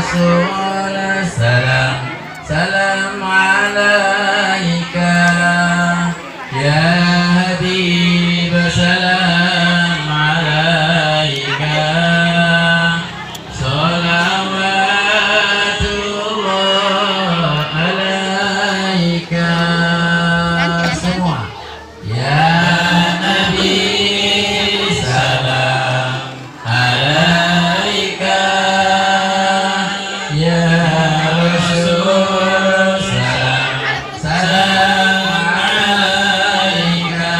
Rasul salam, salam alaika. Ya Habib salam alaika. Salawatullah alaika. Semua. Ya Nabi salam alaika. Ya Rasul salam, salam alaika.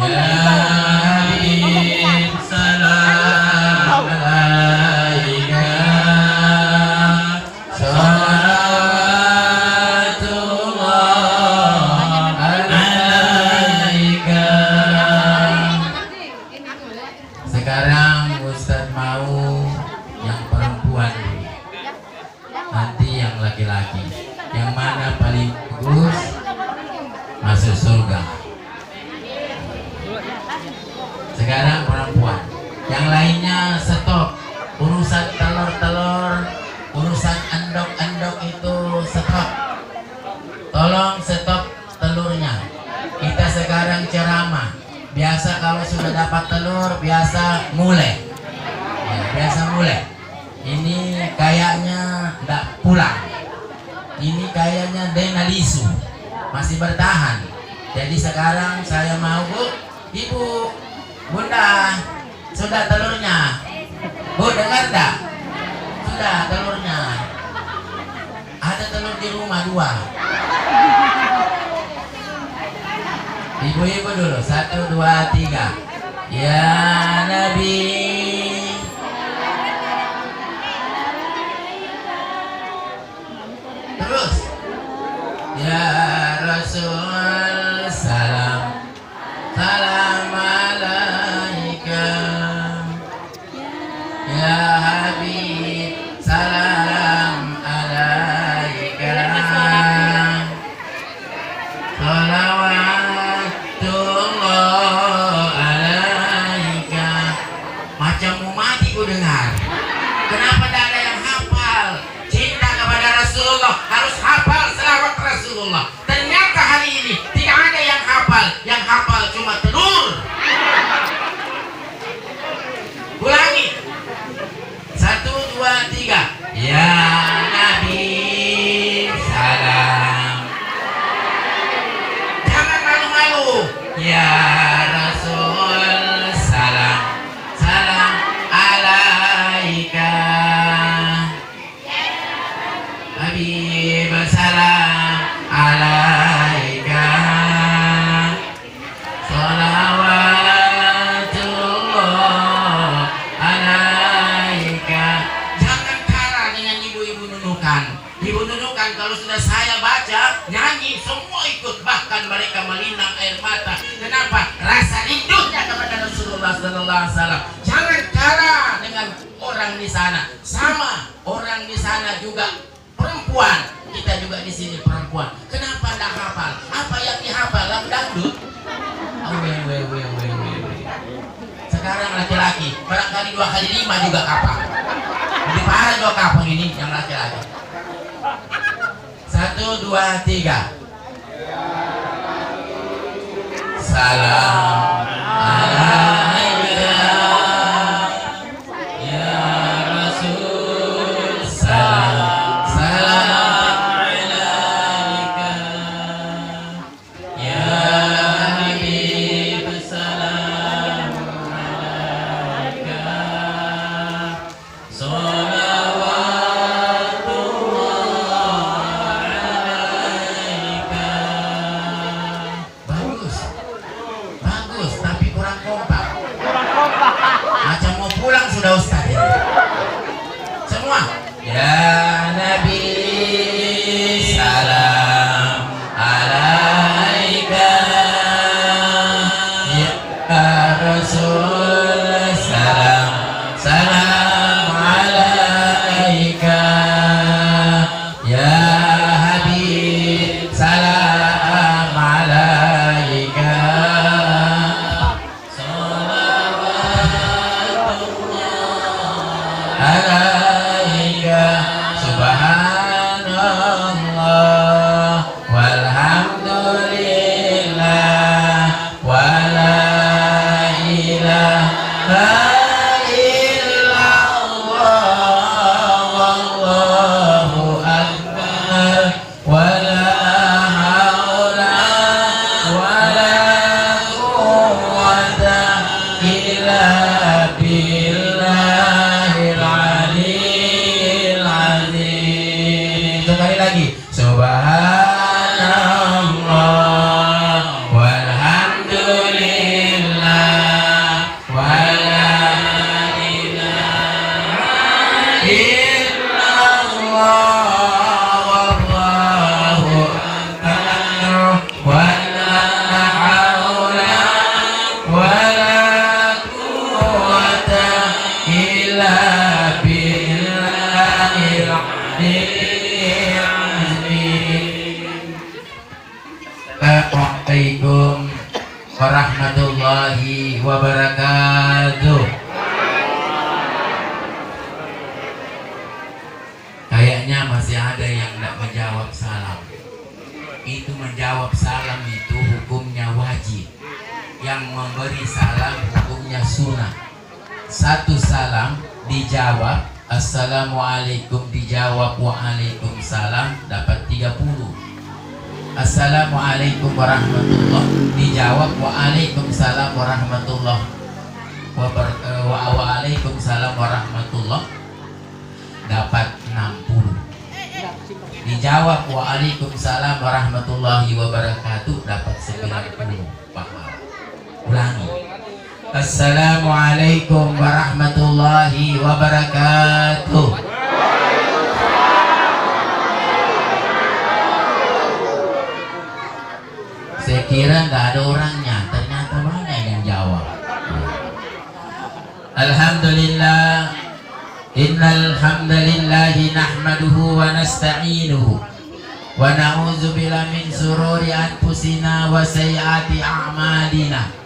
Ya Habib salam alaika. Salawatullah alaika. Sekarang Ustaz mau yang perempuan dulu, nanti yang laki-laki. Yang mana paling bagus masuk surga. Sekarang perempuan, yang lainnya stop. Urusan telur-telur, urusan endok-endok itu stop. Tolong stop telurnya. Kita sekarang ceramah. Biasa kalau sudah dapat telur, biasa mulai. Ya, biasa mulai. Ini kayaknya enggak pulang. Ini kayaknya denalisu, masih bertahan. Jadi sekarang saya mau, Bu, Ibu, Bunda, sudah telurnya. Bu, dengar enggak? Sudah telurnya. Ada telur di rumah 2. Ibu-ibu dulu, 1, 2, 3. Ya Nabi terus. Ya Rasul salam, salam alaika. Ya Habib salam alaika. Salawatullah alaika. Macam mau mati ku dengar. Kenapa tidak ada yang hafal cinta kepada Rasulullah? Harus hafal selawat Rasulullah. Ternyata hari ini tidak ada yang hafal. Yang hafal cuma telur. Ulangi. 1, 2, 3. Ya Nabi salam. Jangan malu-malu. Ya Rasul salam, salam alaika. Habib salam alaika. Salawatullah alaika. Jangan kalah dengan ibu-ibu nunukan. Ibu nunukan kalau sudah saya baca nyanyi semua ikut, bahkan mereka melinang air mata. Kenapa? Rasa rindunya kepada Rasulullah sallallahu alaihi wasallam. Jangan kalah dengan orang di sana. Sama orang di sana juga perempuan. Kita juga di sini perempuan. Kenapa tidak hafal? Apa yang dihafal? Lagu dangdut. Oh, sekarang laki-laki barangkali 2 kali 5 juga kapal. Lebih parah 2 kapal ini yang laki-laki. 1, 2, 3. Salam alaika. Ya Rasul salam, salam alaika. Ya Habib salam alaika. Salawatullah alaika. Bagus. Bagus, tapi kurang kompak. Macam mau pulang sudah Ustaz ini. Semua. Ya Nabi salam alaika. Ya Rasul salam, salam alaika. Ya Habib salam alaika. Salawatullah alaika. Assalamualaikum warahmatullahi wabarakatuh. Kayaknya masih ada yang tidak menjawab salam. Itu menjawab salam itu hukumnya wajib. Yang memberi salam hukumnya sunnah. Satu salam dijawab, assalamualaikum dijawab waalaikumsalam, dapat 30. Assalamualaikum warahmatullahi dijawab waalaikumsalam warahmatullahi waalaikumsalam warahmatullahi, dapat 60. Dijawab waalaikumsalam warahmatullahi wabarakatuh, dapat 90 pahala. Ulangi. Assalamualaikum warahmatullahi wabarakatuh. Saya kira nggak ada orangnya, ternyata banyak yang jawab. Alhamdulillah, innal hamdalillahi nahmaduhu wa nasta'inuhu wa na'udzu billahi min sururi anfusina wa sayyiati a'malina.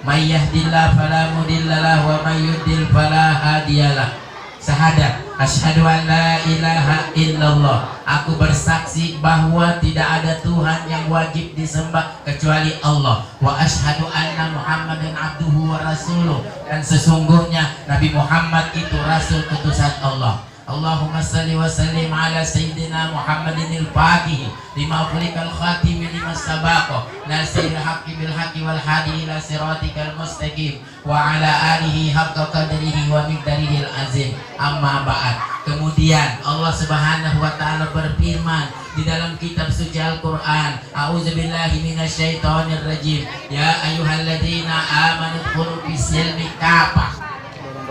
May yahdihillahu fala mudilla lahu wa may yudlil fala hadiyalah. Syahadat asyhadu an la ilaha illallah. Aku bersaksi bahwa tidak ada Tuhan yang wajib disembah kecuali Allah. Wa asyhadu anna Muhammadan abduhu wa rasuluh. Dan sesungguhnya Nabi Muhammad itu rasul utusan Allah. Allahumma salli wa sallim ala sayyidina Muhammadin al-Fatih lima ughliqal khatim lima sabaqa nasiril haqqi bil haqqi wal hadi ila siratikal mustaqim wa ala alihi haqqa qadrihi wa miqdarihil azim. Amma ba'd. Kemudian Allah Subhanahu wa taala berfirman di dalam kitab suci Al-Qur'an, a'udzubillahi minasyaitonir rajim, ya ayyuhalladzina amanu dkhulu fis-silmi kafah.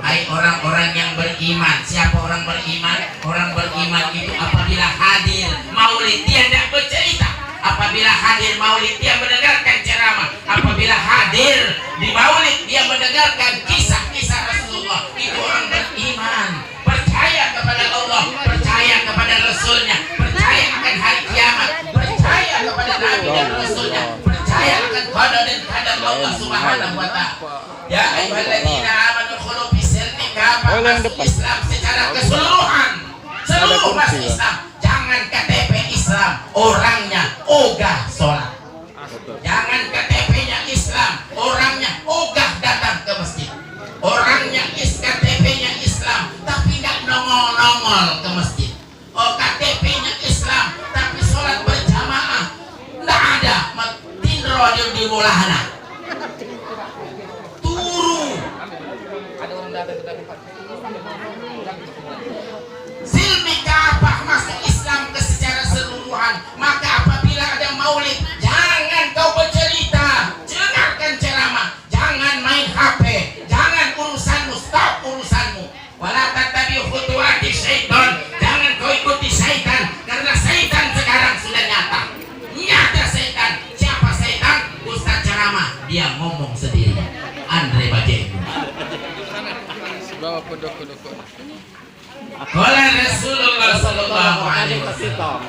Hai orang-orang yang beriman. Siapa orang beriman? Orang beriman itu apabila hadir maulid dia tidak bercerita. Apabila hadir maulid dia mendengarkan ceramah. Apabila hadir di maulid dia mendengarkan kisah-kisah Rasulullah. Itu orang beriman. Percaya kepada Allah, percaya kepada Rasulnya, percaya akan hari kiamat, percaya kepada Nabi dan Rasulnya, percaya akan qada dan qadar Allah Subhanahu wa ta'ala. Ya ayyuhalladzina amanu khulu fis-silmi kafah. Masuk Islam secara keseluruhan. Seluruh masuk Islam. Jangan KTP Islam, orangnya ogah sholat. Jangan KTP-nya Islam, orangnya ogah datang ke masjid. Orangnya KTP-nya Islam, tapi nggak nongol-nongol ke masjid. Oh, KTP-nya Islam, tapi sholat berjamaah nggak ada. Tindro di mulahana. Silmi kafah masuk Islam ke secara keseluruhan. Maka apabila ada maulid, jangan kau bercerita, dengarkan ceramah, jangan main HP, jangan urusanmu, stop urusanmu. Wala tattabi khutuwati syaitan, jangan kau ikuti syaitan, karena syaitan sekarang sudah nyata. Nyata syaitan. Siapa syaitan? Ustaz ceramah, dia ngomong sendiri. Andre Bajeng. Qala Rasulullah sallallahu alaihi wasallam,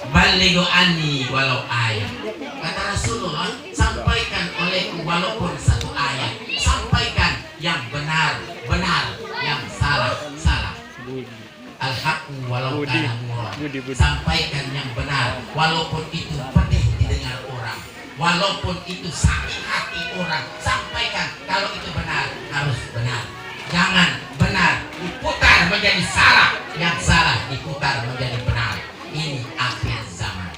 balighu anni walau ayat. Kata Rasulullah, sampaikan olehku walaupun satu ayat. Sampaikan yang benar, benar, yang salah, salah. Al-haqqu walau kana murad. Sampaikan yang benar walaupun itu pedih didengar orang, walaupun itu sakit hati orang. Sampaikan kalau itu benar, harus benar. Jangan benar diputar menjadi salah, yang salah diputar menjadi benar. Ini akhir zaman.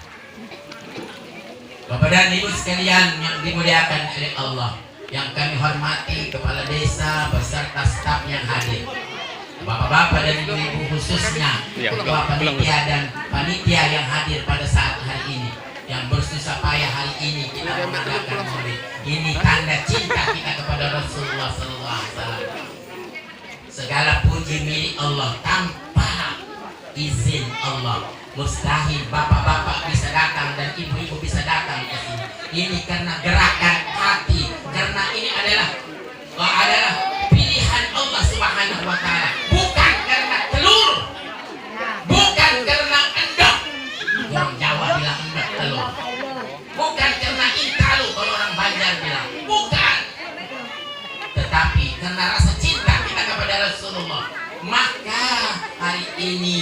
Bapak dan Ibu sekalian yang dimuliakan oleh Allah, yang kami hormati kepala desa beserta staf yang hadir, bapak-bapak dan ibu-ibu khususnya ketua panitia dan panitia yang hadir pada saat hari ini, yang bersusah payah hari ini kita mengadakan maulid. Ini tanda cinta kita kepada Rasulullah sallallahu alaihi wasallam. Segala puji milik Allah, tanpa izin Allah mustahil bapak-bapak bisa datang dan ibu-ibu bisa datang ke sini. Ini karena gerakan hati, karena ini adalah pilihan Allah Subhanahu wa taala, bukan karena telur, bukan karena ini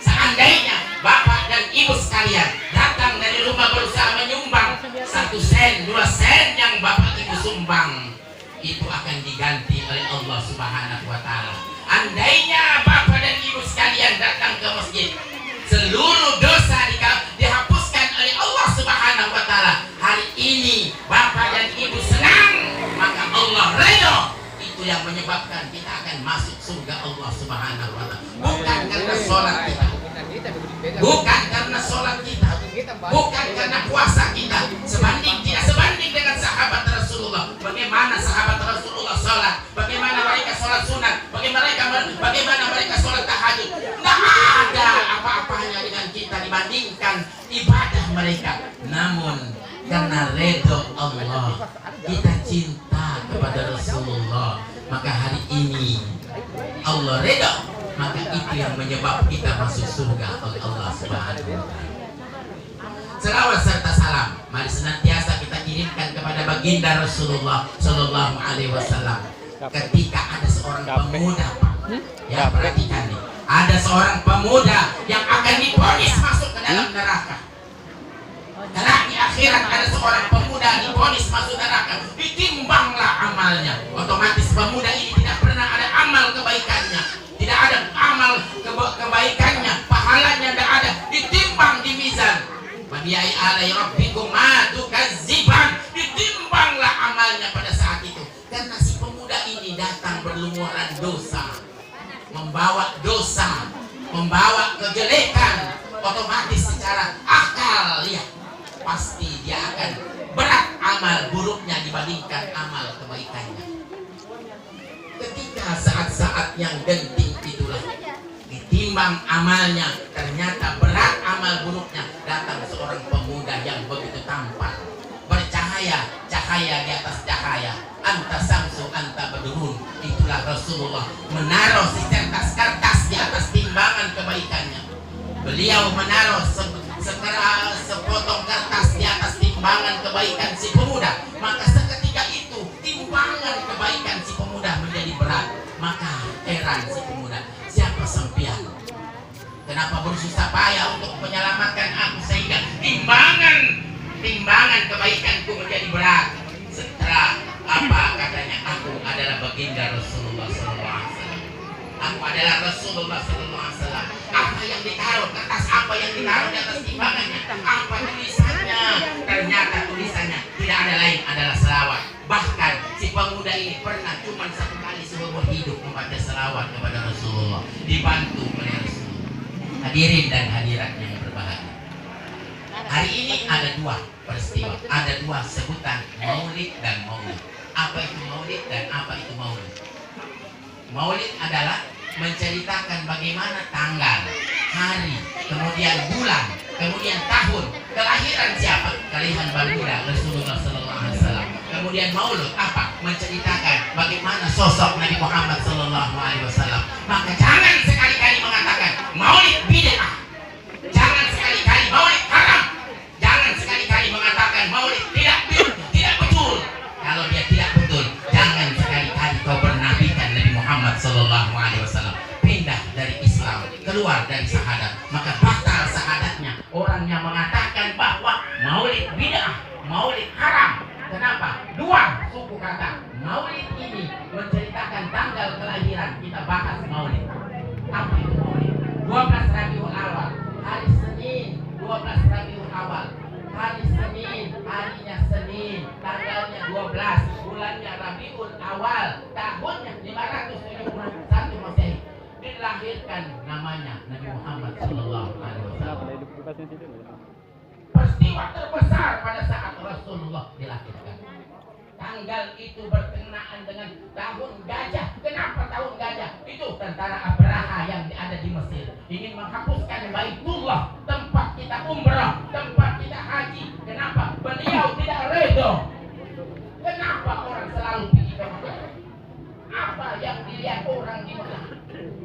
seandainya bapak dan ibu sekalian datang dari rumah berusaha menyumbang 1 sen, 2 sen yang bapak ibu sumbang, itu akan diganti oleh Allah Subhanahu wa Ta'ala. Andainya bapak dan ibu sekalian datang ke masjid, seluruh dosa dihapuskan oleh Allah Subhanahu wa Ta'ala. Hari ini bapak dan ibu senang, maka Allah ridho. Itu yang menyebabkan kita akan masuk surga Allah Subhanahu wa Ta'ala. Bukan karena sholat kita, bukan karena sholat kita, bukan karena puasa kita. Tidak sebanding dengan sahabat Rasulullah. Bagaimana sahabat Rasulullah sholat, bagaimana mereka sholat sunat, bagaimana mereka sholat tahajud. Tidak ada apa-apanya dengan kita dibandingkan ibadah mereka. Namun karena ridho Allah, kita cinta kepada Rasulullah, maka hari ini Allah ridho, maka itu yang menyebab kita masuk surga oleh Allah Subhanahu wa Ta'ala. Selawat serta salam mari senantiasa kita kirimkan kepada baginda Rasulullah Sallallahu Alaihi Wasallam. Ketika ada seorang pemuda, ya perhatikan nih, ada seorang pemuda yang akan divonis masuk ke dalam neraka. Karena di akhirat ada seorang pemuda divonis masuk neraka, ditimbanglah amalnya. Otomatis pemuda ini tidak pernah ada amal kebaikannya, tidak ada amal kebaikannya, pahalanya tidak ada, ditimbang di mizan. Wabi'ai alai rabbikum matukaziban, ditimbanglah amalnya pada saat itu. Karena si pemuda ini datang berlumuran dosa, membawa kejelekan, otomatis secara akal ya pasti dia akan berat amal buruknya dibandingkan amal kebaikannya. Ketika saat-saat yang genting itulah ditimbang amalnya, ternyata berat amal buruknya. Datang seorang pemuda yang begitu tampan, bercahaya, cahaya di atas cahaya, anta samsu anta badrun. Itulah Rasulullah menaruh kertas di atas timbangan kebaikannya. Beliau menaruh sepotong kertas di atas timbangan kebaikan si pemuda, maka seketika itu timbangan kebaikan si pemuda menjadi berat. Maka heran si pemuda, siapa sampian? Kenapa bersusah payah untuk menyelamatkan aku sehingga timbangan kebaikanku menjadi berat? Setelah apa katanya, aku adalah baginda Rasulullah SAW. Aku adalah Rasulullah SAW. Apa yang ditaruh, kertas apa yang ditaruh di atas timbangannya? Apa tulisannya? Ternyata tulisannya tidak ada lain adalah selawat. Bahkan si pemuda ini pernah cuma 1 kali seumur hidup membaca selawat kepada Rasulullah, dibantu oleh Rasulullah. Hadirin dan hadirat yang berbahagia, hari ini ada 2 peristiwa, ada 2 sebutan, maulid dan maulid. Apa itu maulid dan apa itu maulid? Maulid adalah menceritakan bagaimana tanggal, hari, kemudian bulan, kemudian tahun kelahiran siapa? Kelahiran baginda Rasulullah Sallallahu Alaihi Wasallam. Kemudian maulud apa? Menceritakan bagaimana sosok Nabi Muhammad Sallallahu Alaihi Wasallam. Maka jangan sekali-kali mengatakan maulid bid'ah, jangan sekali-kali maulid haram, jangan sekali-kali mengatakan maulid tidak betul. Kalau dia tidak betul, jangan sekali-kali kau bernabikan Nabi Muhammad Sallallahu Alaihi Wasallam pindah dari Islam, keluar dari syahadat, maka batal syahadatnya. Orang yang mengatakan bahwa maulid bid'ah, maulid haram. Kenapa? 2 suku kata. Maulid ini menceritakan tanggal kelahiran, kita bahas maulid. Apa itu maulid? 12 Rabiul Awal, hari Senin, 12 Rabiul Awal. Hari Senin, harinya Senin, tanggalnya 12, bulannya Rabiul Awal, tahunnya 571 Masehi. Dilahirkan namanya Nabi Muhammad Sallallahu Alaihi Wasallam. Peristiwa terbesar pada saat Rasulullah dilahirkan. Tanggal itu berkenaan dengan tahun gajah. Kenapa tahun gajah? Itu tentara Abraha yang ada di Mesir ingin menghapuskan Baitullah, tempat kita umrah, tempat kita haji. Kenapa? Beliau tidak ridho. Kenapa orang selalu pergi ke Mekah? Apa yang dilihat orang di Mekah?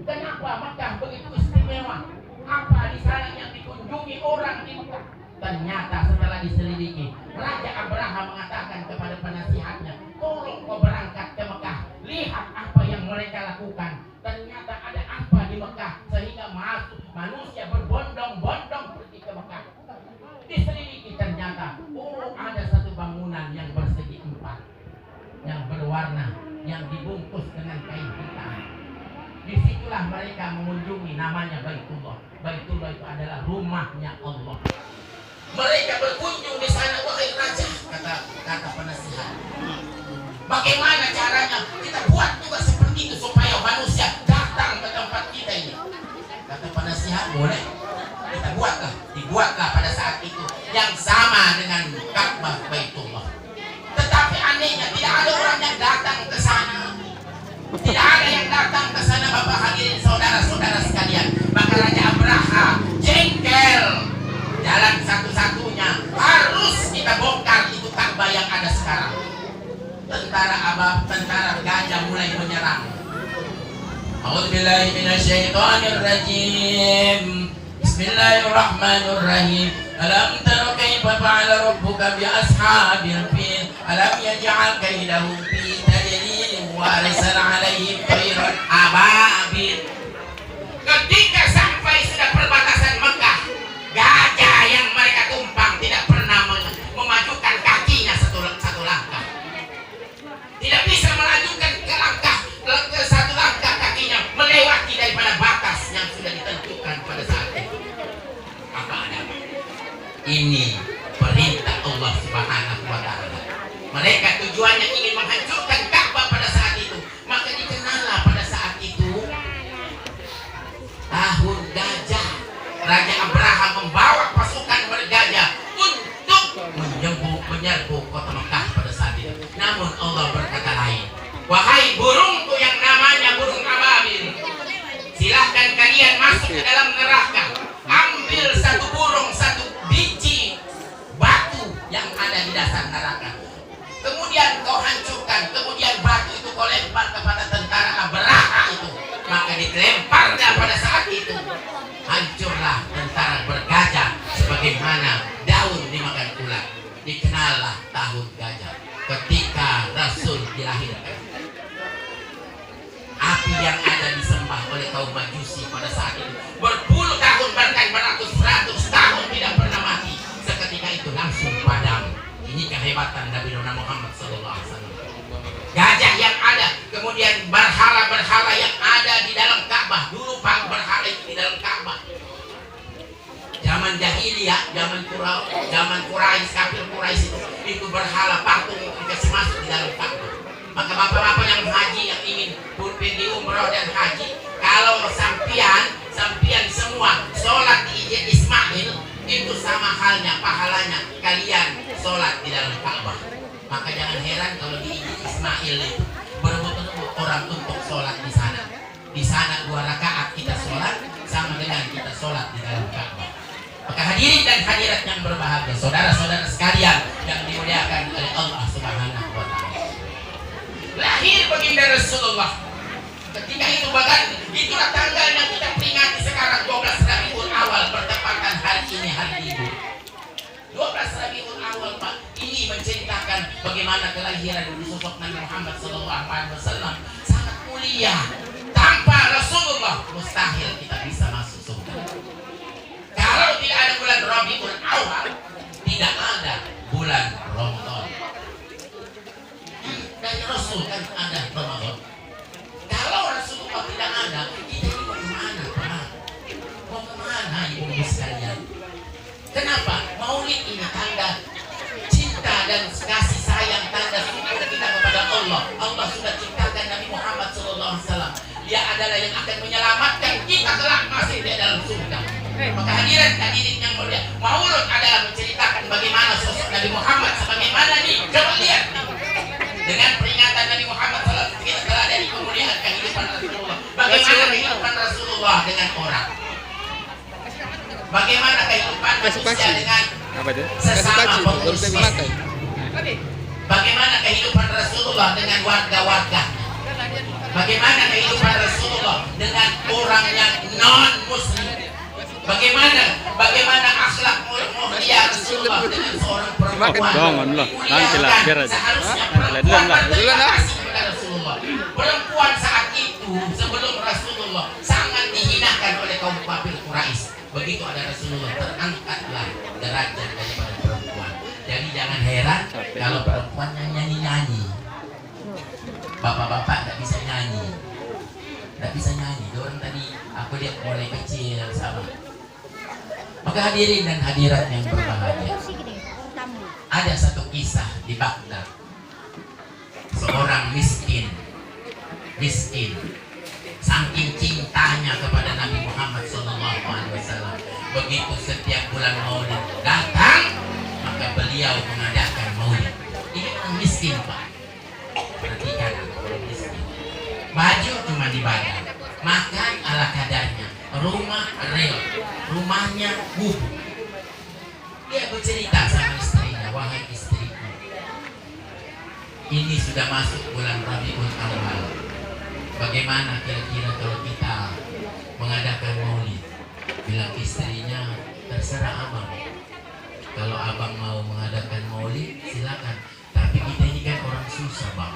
Kenapa Mekah begitu istimewa? Apa di sana yang dikunjungi orang di Mekah? Ternyata setelah diselidiki, Raja Abraha mengatakan kepada penasihatnya, tolong kau berangkat ke Mekah, lihat apa yang mereka lakukan. Ternyata ada apa di Mekah sehingga manusia berbondong-bondong pergi ke Mekah. Diselidiki ternyata, ada satu bangunan yang bersegi empat, yang berwarna, yang dibungkus dengan kain hitam. Disitulah mereka mengunjungi, namanya Baitullah. Baitullah itu adalah rumahnya Allah. Mereka berkunjung di sana, wahai raja, kata penasihat. Bagaimana caranya kita buat juga seperti itu supaya manusia datang ke tempat kita ini? Kata penasihat, boleh. Kita dibuatlah pada saat itu yang sama dengan Ka'bah Baitullah. Tetapi anehnya tidak ada orang yang datang ke sana. Tidak ada yang datang ke sana, Bapak hadirin saudara-saudara sekalian. Maka Raja Abraha jengkel. Jalan satu-satunya harus kita bongkar itu Ka'bah yang ada sekarang. Tentara gajah mulai menyerang. A'udzubillahi minasyaitonirrajim. Bismillahirrahmanirrahim. Alam tara kaifa fa'ala rabbuka bi ashabil fil? Alam yaj'al kaidahum fi tadlil wa arsala 'alaihim tayran ababil. Ketika sampai sudah perbatasan Mekah, gajah yang mereka tumpang tidak pernah memajukan kakinya satu langkah. Tidak bisa melajukan ke satu langkah kakinya melewati daripada batas yang sudah ditentukan pada saat itu. Apa ada? Ini perintah Allah Subhanahu wa Ta'ala. Mereka tujuannya ingin menghancurkan Ka'bah pada saat itu. Maka dikenallah pada saat itu tahun gajah. Raja Abraha membawa pasukan bergajah untuk menyerbu kota Mekah pada saat itu. Namun Allah berkata lain. Wahai burungku yang namanya burung ababil, silahkan kalian masuk ke dalam neraka. Ambil satu burung, satu biji batu yang ada di dasar neraka. Kemudian kau hancurkan. Kemudian batu itu kau lempar kepada tentara Abraha itu. Maka dilemparnya pada saat itu. Hancurlah tentara bergajah sebagaimana daun dimakan ulat. Dikenallah tahun gajah ketika Rasul dilahirkan. Api yang ada disembah oleh kaum Majusi pada saat itu berpuluh tahun, bahkan beratus-ratus tahun tidak pernah mati. Seketika itu langsung padam. Ini kehebatan Nabi Muhammad SAW. Gajah yang ada, kemudian berhala-berhala yang ada di dalam Ka'bah. Dulu Pak berhala itu di dalam Ka'bah. Zaman jahiliyah, zaman Quraisy, kafir Quraisy itu berhala patung dikasih masuk di dalam Ka'bah. Maka bapak-bapak yang haji, yang ingin pergi umroh dan haji, kalau sampian semua sholat di Ismail, itu sama halnya pahalanya kalian sholat di dalam Ka'bah. Maka jangan heran kalau di Ismail itu berebut-rebut orang untuk sholat di sana. Di sana 2 rakaat kita sholat sama dengan kita sholat di dalam Ka'bah. Maka hadirin dan hadirat yang berbahagia, saudara-saudara sekalian yang dimuliakan oleh Allah Subhanahu wa Ta'ala. Lahir baginda Rasulullah. Ketika itu itulah tanggal yang kita peringati sekarang, 12 Rabiul Awal, bertepatan hari ini hari Ibu. 12 Rabiul Awal, Pak, ini menceritakan bagaimana kelahiran sosok Nabi Muhammad SAW sangat mulia. Tanpa Rasulullah mustahil kita bisa masuk surga. Kalau tidak ada bulan Rabiul Awal, tidak ada bulan Ramadan. Dari Rasul kan ada Ramadan. Kalau Rasulullah tidak ada, kita ini mau kemana, Pak? Mau kemana, ibu-ibu sekalian? Kenapa? Maulid ini tanda cinta dan kasih sayang, tanda syukur kita kepada Allah. Allah sudah ciptakan Nabi Muhammad SAW. Dia adalah yang akan menyelamatkan kita kelak masih di dalam surga. Maka hadirin yang mulia, Maulud adalah menceritakan bagaimana sosok Nabi Muhammad sebagaimana nih. Coba lihat dengan peringatan Nabi Muhammad SAW kita telah dari kemuliaan kehidupan Rasulullah. Bagaimana kehidupan Rasulullah dengan orang? Bagaimana kehidupan manusia dengan sesama pengurus masjid? Bagaimana kehidupan Rasulullah dengan warga-warga? Bagaimana kehidupan Rasulullah dengan orang yang non-muslim? Bagaimana akhlak mulia Rasulullah dengan seorang perempuan? Seharusnya perempuan berterima kasih kepada Rasulullah. Perempuan saat itu sebelum Rasulullah sangat dihinakan oleh kaum kafir Quraisy. begitu ada Rasulullah terangkatlah derajat daripada perempuan. Jadi jangan heran kalau perempuan nyanyi-nyanyi. Bapak-bapak tidak bisa nyanyi. Tidak bisa nyanyi. Orang tadi aku lihat mulai kecil sama. Maka hadirin dan hadirat yang berbahagia, ada satu kisah di Baghdad. Seorang miskin, saking cintanya kepada Nabi Muhammad SAW, begitu setiap bulan Maulid datang, maka beliau mengadakan Maulid. Ini orang miskin, Pak. Perhatikan, orang miskin. Baju cuma di badan, makan ala kadarnya, rumah real, rumahnya gubuk. Dia bercerita sama istrinya, wahai istriku, ini sudah masuk bulan Rabiul Awal. Bagaimana kira-kira kalau kita mengadakan Maulid? Bilang istrinya, terserah abang. Kalau abang mau mengadakan Maulid, silakan. Tapi kita ini kan orang susah, bang.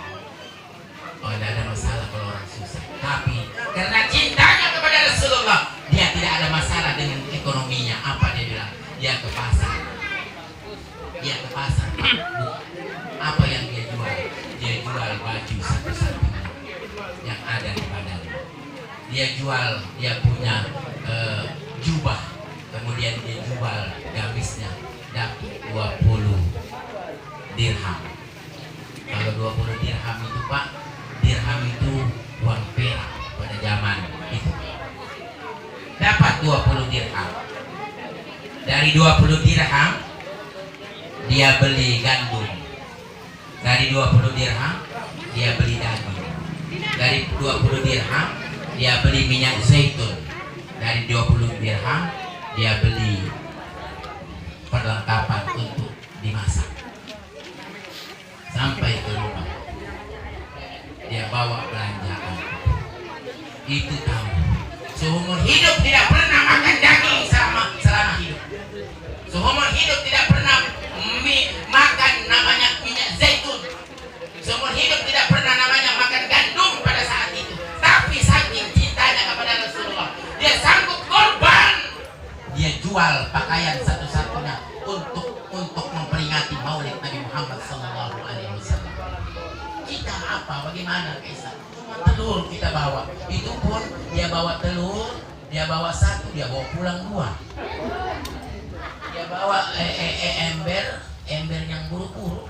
Oh, tidak ada masalah kalau orang susah. Tapi karena cintanya kepada Rasulullah, dia tidak ada masalah dengan ekonominya. Apa dia bilang? Dia ke pasar. Apa yang dia jual? Dia jual baju satu-satunya yang ada di badannya. Dia jual, dia punya jubah. Kemudian dia jual gamisnya, dapat 20 dirham. Kalau 20 dirham itu, Pak, dirham itu uang perak pada zaman itu. Dapat 20 dirham. Dari 20 dirham dia beli gandum. Dari 20 dirham dia beli daging. Dari 20 dirham dia beli minyak zaitun. Dari 20 dirham dia beli perlengkapan untuk dimasak. Sampai ke rumah dia bawa belanjaan. Itu tahu seumur hidup tidak pernah makan daging selama hidup. Seumur hidup tidak pernah makan namanya minyak zaitun. Seumur hidup tidak pernah namanya makan gandum pada saat itu. Tapi saking cintanya kepada Rasulullah, dia sanggup korban. Dia jual pakaian satu-satunya untuk memperingati Maulid Nabi Muhammad SAW. Kita apa? Bagaimana kisah? Cuma telur kita bawa. Itu pun dia bawa telur, dia bawa satu, dia bawa pulang 2. Dia bawa ember yang buruk-buruk,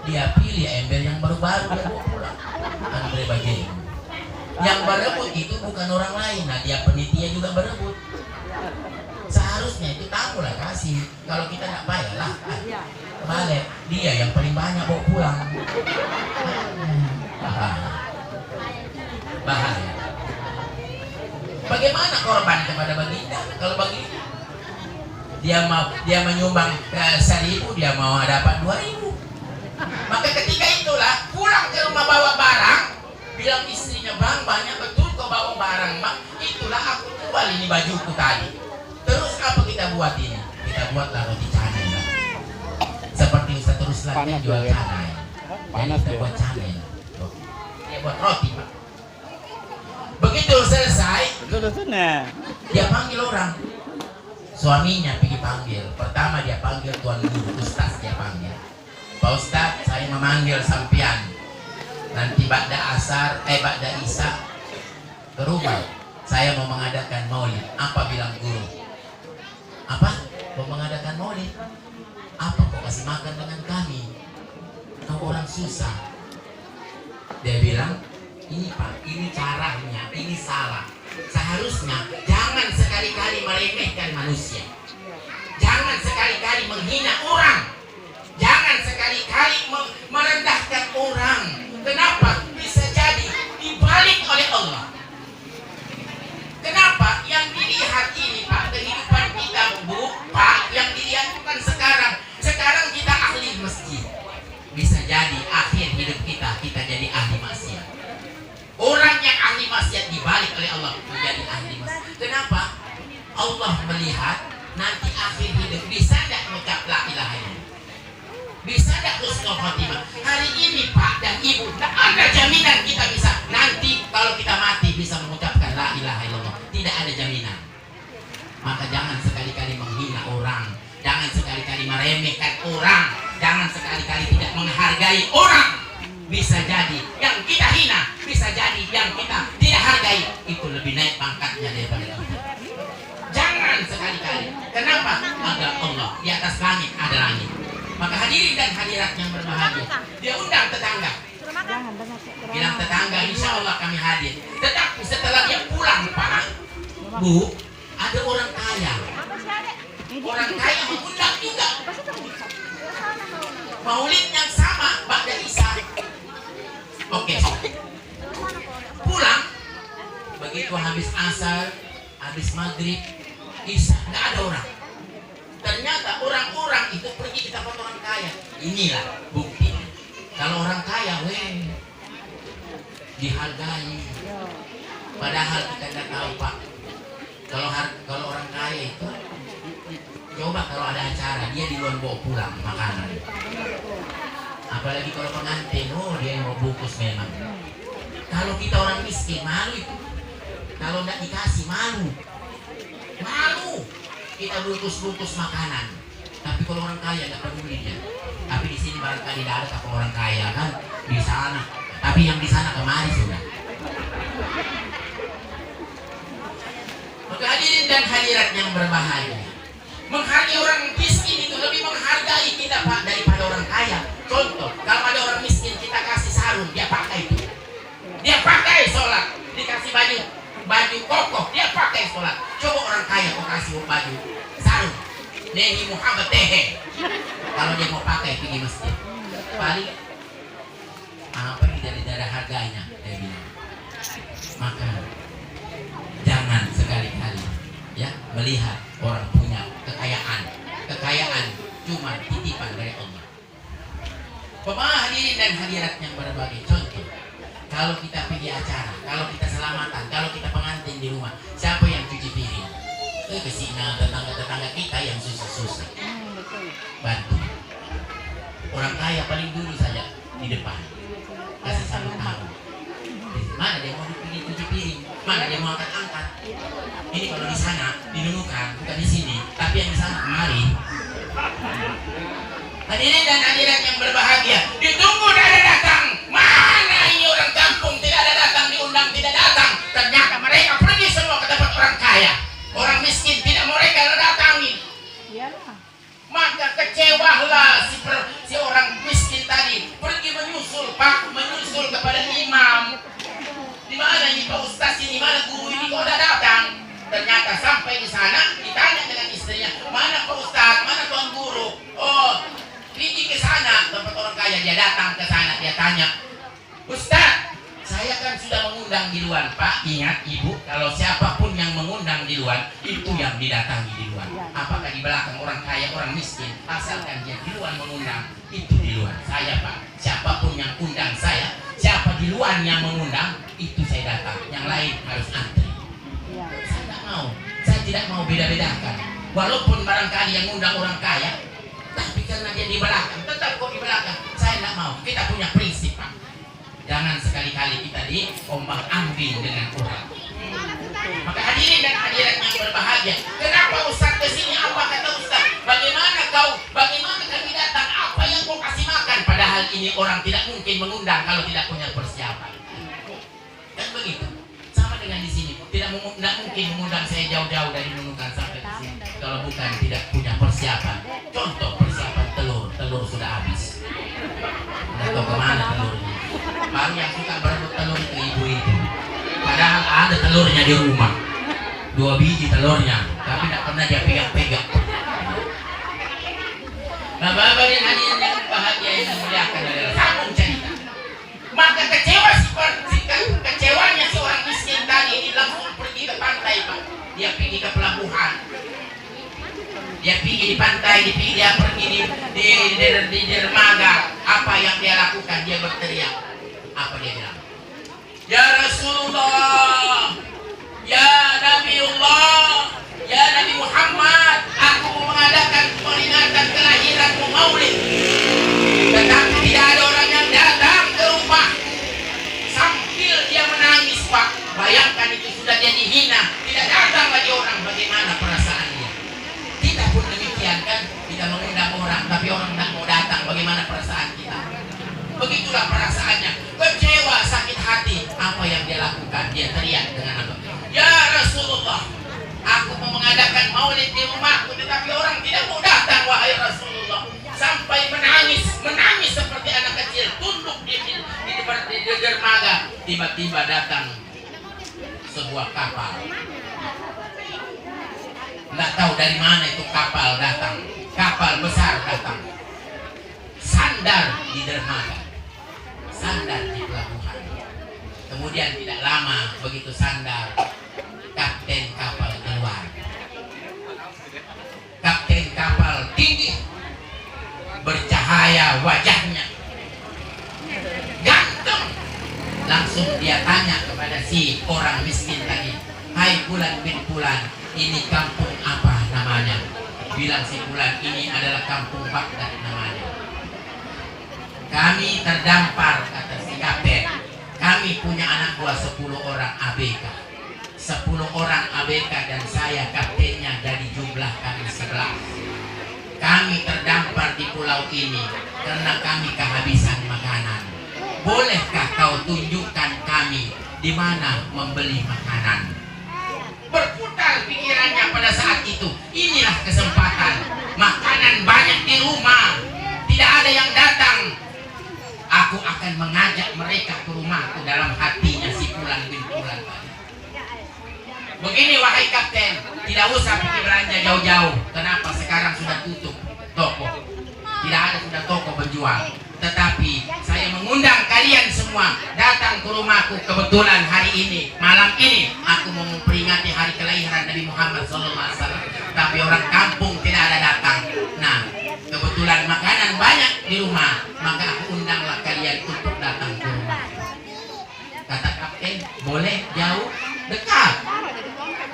dia pilih ember yang baru-baru, dia bawa pulang. Andre bagian yang berebut itu bukan orang lain. Nah, dia penitia juga berebut. Seharusnya itu tamu lah kasih. Kalau kita nggak bayar lah, balik. Dia yang paling banyak bawa pulang. Bahaya. Bagaimana korban kepada baginda? Kalau baginda dia menyumbang 1.000, dia mau dapat 2.000. Maka ketika itulah pulang ke rumah bawa barang, bilang istrinya, bang, banyak betul kau bawa barang, bang. Itulah aku jual ini bajuku tadi. Terus apa kita buat ini? Kita buatlah roti canai, bang. Seperti Ustaz Ruslan yang jual canai. Jadi kita buat canai. Dia buat roti, bang. Begitu selesai, dia panggil orang. Suaminya pergi panggil. Pertama dia panggil tuan guru, ustaz dia panggil. Pak Ustaz, saya memanggil sampian. Nanti ba'da Isya ke rumah. Saya mau mengadakan Maulid. Apa bilang guru? Apa? Mau mengadakan Maulid? Apa kau kasih makan dengan kami? Kau orang susah. Dia bilang, ini Pak, ini caranya, ini salah. Seharusnya jangan sekali-kali meremehkan manusia. Jangan sekali-kali menghina orang. Jangan sekali-kali merendahkan orang. Kenapa? Bisa jadi dibalik oleh Allah. Kenapa? Yang dilihat ini, Pak, kehidupan kita, Bu, Pak, yang dilihat bukan sekarang. Sekarang kita ahli masjid. Bisa jadi akhir hidup kita jadi ahli maksiat. Orang yang ahli maksiat dibalik oleh Allah menjadi ahli maksiat. Kenapa? Allah melihat nanti akhir hidup bisa tidak mengucap la ilaha illallah. Bisa tidak husnul khotimah. Hari ini Pak dan Ibu, tidak ada jaminan kita bisa nanti kalau kita mati bisa mengucapkan la ilaha illallah. Tidak ada jaminan. Maka jangan sekali-kali menghina orang, jangan sekali-kali meremehkan orang, jangan sekali-kali tidak menghargai orang. Bisa jadi yang kita hina, bisa jadi yang kita tidak hargai, itu lebih naik pangkatnya daripada kita. Jangan sekali-kali. Kenapa? Ada Allah di atas langit, ada langit. Maka hadirin dan hadirat yang berbahagia, dia undang tetangga, bilang tetangga, insya Allah kami hadir. Tetapi setelah dia pulang, Pak, Bu, ada orang kaya. Orang kaya mengundang juga. Maulid yang sama, Ba'da Isya. Oke. Pulang, begitu habis asar, habis maghrib, Isya, nggak ada orang. Ternyata orang-orang itu pergi ke tempat orang kaya. Inilah buktinya. Kalau orang kaya, dihargai. Padahal kita nggak tahu, Pak. Kalau orang kaya itu, coba kalau ada acara, dia di luar bawa pulang makanan. Apalagi kalau pengantin, dia mau bungkus memang. Kalau kita orang miskin, malu itu. Kalau nggak dikasih, malu. Kita bungkus makanan. Tapi kalau orang kaya nggak peduli dia. Tapi di sini barangkali tidak ada kapal orang kaya kan di sana. Tapi yang di sana kemari sudah. Maka hadirin dan hadirat yang berbahagia, menghargai orang miskin itu lebih menghargai kita, Pak, daripada orang kaya. Contoh, kalau ada orang miskin kita kasih sarung, dia pakai itu. Dia pakai sholat, dikasih baju kokoh, dia pakai sholat. Coba orang kaya kau kasih baju sarung, Nehi Muhammad Tehe, kalau dia mau pakai pergi masjid, paling apa ini dari darah harganya, dia bilang. Maka jangan sekali-kali ya melihat orang punya kekayaan cuma titipan dari Allah. Pemirsa hadirin dan hadirat yang berbagai, contoh, kalau kita pergi acara, kalau kita selamatan, kalau kita pengantin di rumah, siapa yang cuci piring? Kesina tetangga-tetangga kita yang susah-susah bantu. Orang kaya paling dulu saja di depan kasih sambut tamu. Mana dia mau pergi cuci piring, mana dia mau angkat. Ini kalau di sana dinunukan, bukan di sini, tapi yang di sana kemari. Hadirin dan hadirat yang berbahagia, ditunggu tidak ada datang. Mana ini orang kampung tidak ada datang, diundang tidak datang. Ternyata mereka pergi semua ke tempat orang kaya. Orang miskin tidak mereka datangi. Maka kecewalah si orang miskin tadi, pergi menyusul, Pak, menyusul kepada imam. Di mana ini Pak Ustaz ini, mana guru ini kok udah datang? Ternyata sampai di sana ditanya dengan istrinya, mana Pak Ustaz, mana tuan guru? Oh, pergi ke sana tempat orang kaya. Dia datang ke sana, dia tanya, Ustaz, saya kan sudah mengundang di luar, Pak. Ingat Ibu, kalau siapapun yang mengundang di luar, itu yang didatangi di luar. Apakah di belakang orang kaya, orang miskin, asalkan dia di luar mengundang, itu di luar. Saya, Pak, siapapun yang undang saya, siapa di luar yang mengundang, itu saya datang. Yang lain harus antri. Saya tidak mau beda-bedakan. Walaupun barangkali yang undang orang kaya, tapi karena dia di belakang, tetap kok di belakang. Saya tidak mau. Kita punya prinsip, Pak. Jangan sekali-kali kita diombang-ambing dengan orang. Maka hadirin dan hadirat yang berbahagia, kenapa Ustaz kesini? Apa kata Ustaz? Bagaimana kami datang? Apa yang kau kasih makan? Padahal ini orang tidak mungkin mengundang kalau tidak punya persiapan. Dan begitu. Sama dengan di sini. Tidak mungkin mengundang saya jauh-jauh dari Nunukan sampai ke sini kalau bukan tidak punya persiapan. Contoh persiapan telur sudah habis. Tidak tahu kemana telurnya. Baru yang suka berebut telur itu ibu itu. Padahal ada telurnya di rumah, 2 biji telurnya, tapi tidak pernah dia pegang-pegang. Bapak-bapak dan hadirin yang bahagia yang dimuliakan adalah sambung cerita. Maka kecewanya si orang miskin tadi ini langsung pergi ke pantai, Pak. Dia pergi ke pelabuhan. Dia pergi di pantai, dia pergi di dermaga. Apa yang dia lakukan? Dia berteriak. Apa dia bilang? Ya Rasulullah, ya Nabiullah, ya Nabi Muhammad, aku mengadakan peringatan kelahiranmu Maulid, tetapi tidak ada orang yang datang ke rumah. Sambil dia menangis, Pak. Bayangkan itu sudah dia dihina, tidak datang lagi orang. Bagaimana perasaan Begitulah perasaannya, kecewa, sakit hati. Apa yang dia lakukan? Dia teriak dengan apa? Ya Rasulullah, aku mau mengadakan maulid di rumahku, tetapi orang tidak mau datang, wahai Rasulullah. Sampai menangis seperti anak kecil, tunduk di dermaga. Tiba-tiba datang sebuah kapal. Nggak tahu dari mana itu kapal datang. Kapal besar datang. Sandar di dermaga. Sandar di pelabuhan. Kemudian tidak lama begitu sandar, kapten kapal keluar. Kapten kapal tinggi, bercahaya wajahnya, ganteng. Langsung dia tanya kepada si orang miskin tadi, hai Fulan bin Fulan, ini kampung apa namanya? Bilang si Fulan, ini adalah kampung Baghdad namanya. Kami terdampar, kata si kapten. Kami punya anak buah 10 orang ABK. 10 orang ABK dan saya kaptennya, jadi jumlah kami 11. Kami terdampar di pulau ini karena kami kehabisan makanan. Bolehkah kau tunjukkan kami di mana membeli makanan? Berputar pikirannya pada saat itu. Inilah kesempatan. Makanan banyak di rumah, tidak ada yang datang. Aku akan mengajak mereka ke rumahku, dalam hatinya si Fulan bin Fulan tadi. Begini wahai kapten, tidak usah pergi belanja jauh-jauh. Kenapa? Sekarang sudah tutup toko. Tidak ada sudah toko menjual. Tetapi saya mengundang kalian semua datang ke rumahku. Kebetulan hari ini, malam ini, aku mau memperingati hari kelahiran Nabi Muhammad SAW. Tapi orang kampung tidak ada datang. Nah, kebetulan makanan banyak di rumah, maka aku undanglah kalian untuk datang ke rumah. Kata kapten, boleh jauh, dekat.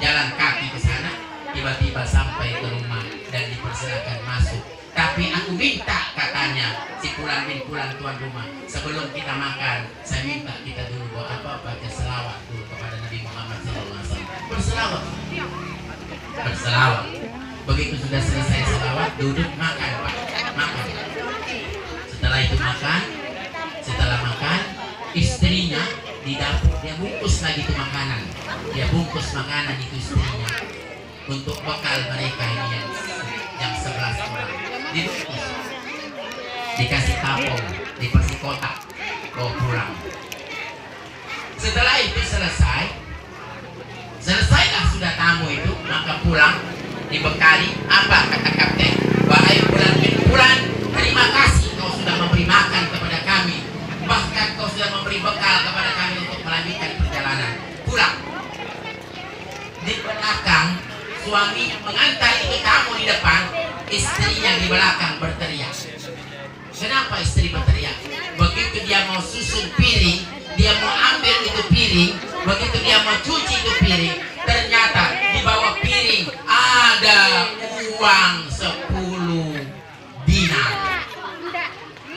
Jalan kaki ke sana, tiba-tiba sampai ke rumah dan dipersilakan masuk. Tapi aku minta, katanya si Fulan bin Fulan tuan rumah, sebelum kita makan, saya minta kita dulu baca selawat dulu kepada Nabi Muhammad SAW. Berselawat. Begitu sudah selesai selawat, duduk makan, Pak. Makan. Setelah itu makan, istrinya di dapur, dia bungkus lagi itu makanan. Dia bungkus makanan itu istrinya untuk bekal mereka ini yang 11 orang. Dibungkus, dikasih tapong, dikasih kotak, bawa pulang. Setelah itu selesailah sudah tamu itu, maka pulang dibekali. Apa kata kapten? Wahai Fulan bin Fulan, terima kasih kau sudah memberi makan kepada kami, bahkan kau sudah memberi bekal kepada kami untuk melanjutkan perjalanan. Pulang. Di belakang, suami mengantar itu tamu di depan, istrinya di belakang berteriak. Kenapa istri berteriak? Begitu dia mau susun piring, dia mau ambil itu piring, begitu dia mau cuci itu piring, ternyata di bawah piring ada uang 10 dinar.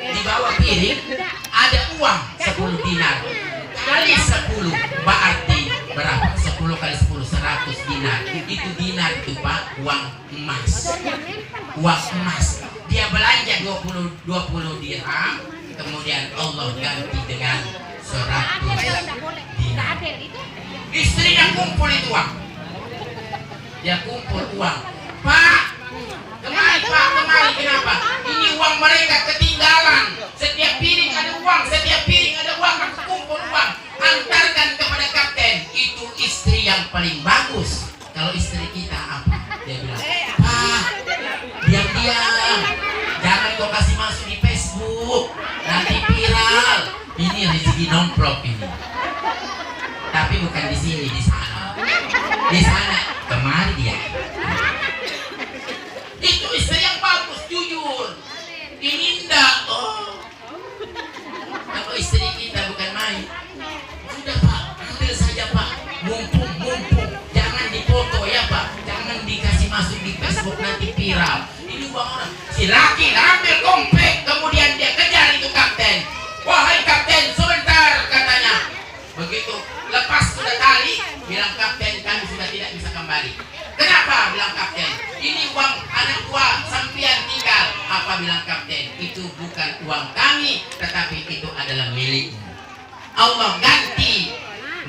Di bawah piring ada uang 10 dinar. Kali 10 berarti berapa? 10 kali 10, 100 dinar. Itu dinar itu Pak, uang emas. Uang emas. Dia belanja 20 dirham, kemudian Allah ganti dengan 100 dinar. Istrinya kumpul itu uang. Dia kumpul uang. Pak, kemari Pak, kemari. Kenapa? Ini uang mereka ketinggalan. Setiap piring ada uang, setiap piring ada uang. Aku kumpul uang. Antarkan kepada kapten. Itu istri yang paling bagus. Kalau istri kita apa? Dia bilang, Pak, diam-diam. Jangan kau kasih masuk di Facebook. Nanti viral. Ini rezeki nomplok ini. Tapi bukan di sini, di sana. Di sana, kemari dia. Itu istri yang bagus, jujur. Ini enggak. Oh. Kalau istri kita bukan main. Sudah Pak, ambil saja Pak. Mumpung. Jangan dipoto ya Pak. Jangan dikasih masuk di Facebook, nanti viral. Ini uang orang. Si laki ambil komplek, kemudian dia kejar itu kapten. Wahai kapten, sebentar, katanya. Begitu lepas sudah tali, bilang kapten, kami sudah tidak bisa kembali. Kenapa? Bilang kapten, ini uang anak buah sampian tinggal. Apa bilang kapten? Itu bukan uang kami, tetapi itu adalah milikmu. Allah ganti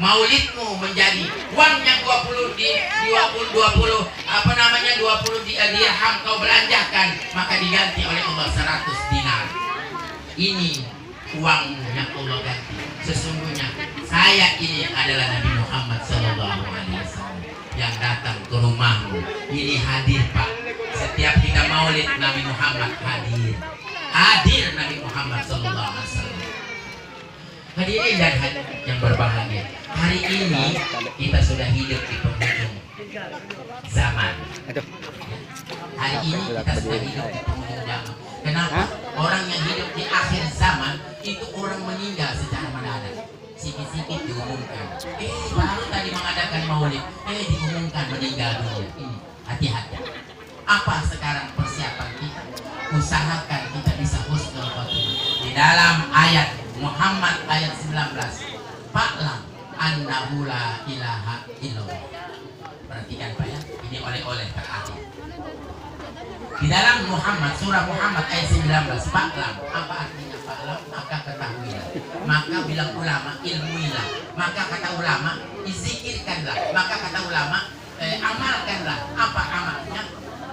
maulidmu menjadi uangnya 20 dirham kau belanjakan, maka diganti oleh Allah 100 dinar. Ini uangmu yang Allah ganti. Sesungguhnya saya ini adalah Nabi Muhammad SAW yang datang ke rumahmu. Ini hadir Pak. Setiap kita maulid Nabi Muhammad hadir. Hadir Nabi Muhammad SAW. Hadirin dan hadirin yang berbahagia, hari ini kita sudah hidup di penghujung zaman. Hari ini kita sudah hidup di penghujung zaman. Kenapa? Orang yang hidup di akhir zaman itu orang meninggal secara mendadak. Sikit-sikit diumumkan. Baru tadi mengadakan maulid, diumumkan meninggal dunia. Ini hati-hati. Apa sekarang persiapan kita? Usahakan kita bisa husnul khotimah. Di dalam ayat Muhammad ayat 19, Fa'lam annahu la ilaha illallah. Perhatikan Pak ya, ini oleh-oleh terakhir. Di dalam Muhammad, surah Muhammad ayat 19, Fa'lam, apa artinya Fa'lam? Maka ketahuilah. Maka bilang ulama, ilmuilah. Maka kata ulama, zikirkanlah. Maka kata ulama, amalkanlah. Apa amalnya?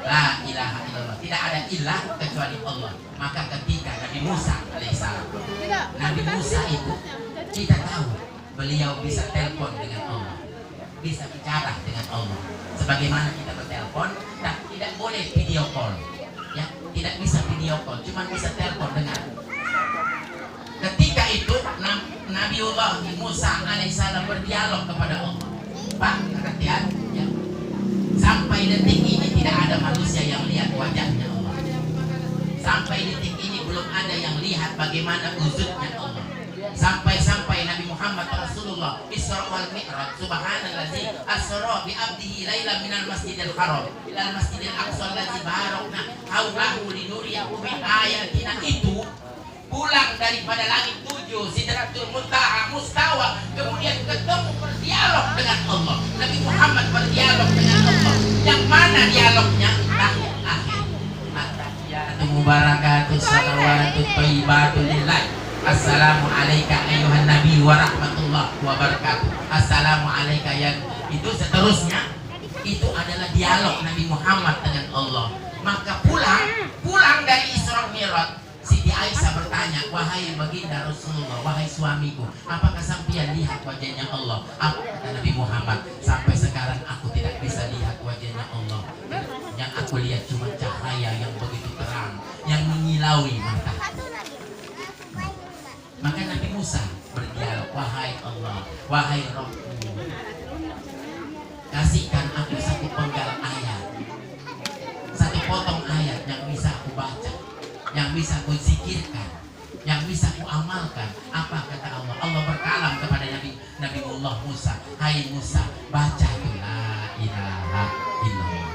La ilaha illallah. Tidak ada ilah kecuali Allah. Maka ketika Nabi Musa alaihissalam, Nabi Musa itu kita tahu beliau bisa telepon dengan Allah, bisa bicara dengan Allah. Sebagaimana kita bertelepon, tapi tidak boleh video call. Ya, tidak bisa video call, cuma bisa telepon dengan. Ketika itu Nabiullah Musa alaihissalam berdialog kepada Allah. Pak, perhatian ya. Sampai detik ini tidak ada manusia yang lihat wajahnya Allah. Sampai detik ini belum ada yang lihat bagaimana wujudnya Allah. Sampai Nabi Muhammad Rasulullah Isra wal Mi'raj, subhanallazi asra bi abdihi lailan minal masjidil haram ilal masjidil aqsa allazi barakna haulahu linuriyahu min ayatina. Itu pulang daripada langit 7 Sidratul Muntaha Mustawa, kemudian ketemu berdialog dengan Allah. Nabi Muhammad berdialog dengan Allah. Yang mana dialognya? Akhir. Mubarakatuh salawatut thayyibatun lillah. Assalamu alayka ayyuhan nabi wa rahmatullah wa barakatuh. Assalamu alayka ya. Itu seterusnya. Itu adalah dialog Nabi Muhammad dengan Allah. Maka pulang dari Isra Mi'raj, Siti Aisyah bertanya, wahai baginda Rasulullah, wahai suamiku, apakah sampean lihat wajahnya Allah? Apa kata Nabi Muhammad? Sampai sekarang aku tidak bisa lihat wajahnya Allah. Yang aku lihat cuma cahaya yang begitu terang, yang menyilaui mata. Maka Nabi Musa berdialog, wahai Allah, wahai Rabbku, kasihkan aku satu penggal ayat, satu potong ayat yang bisa aku baca, yang bisa aku zikirkan, yang bisa aku amalkan. Apa kata Allah? Allah berkalam kepada Nabiullah Musa, hai Musa, baca itu la ilaha illallah.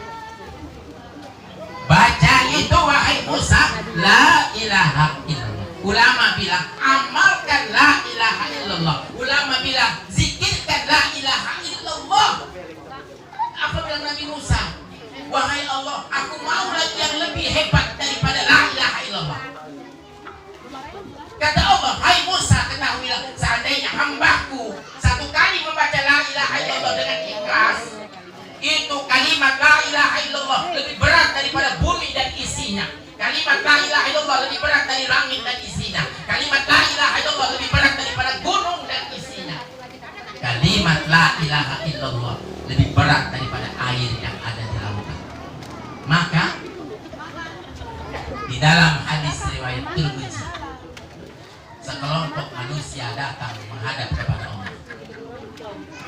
Baca itu wahai Musa, la ilaha illallah. Ulama bilang amalkan la ilaha illallah. Ulama bilang zikirkan la ilaha illallah. Apa bilang Nabi Musa? Wahai Allah, aku mau lagi yang lebih hebat daripada la ilaha illallah. Kata Allah, hai Musa, ketahuilah, seandainya hambaku satu kali membaca la ilaha illallah dengan ikhlas, itu kalimat la ilaha illallah lebih berat daripada bumi dan isinya. Kalimat la ilaha illallah lebih berat dari langit dan isinya. Kalimat la ilaha illallah lebih berat daripada gunung dan isinya. Kalimat la ilaha illallah lebih berat daripada air yang ada di lautan. Maka di dalam hadis riwayat Tirmidzi, sekelompok manusia datang menghadap kepada Allah.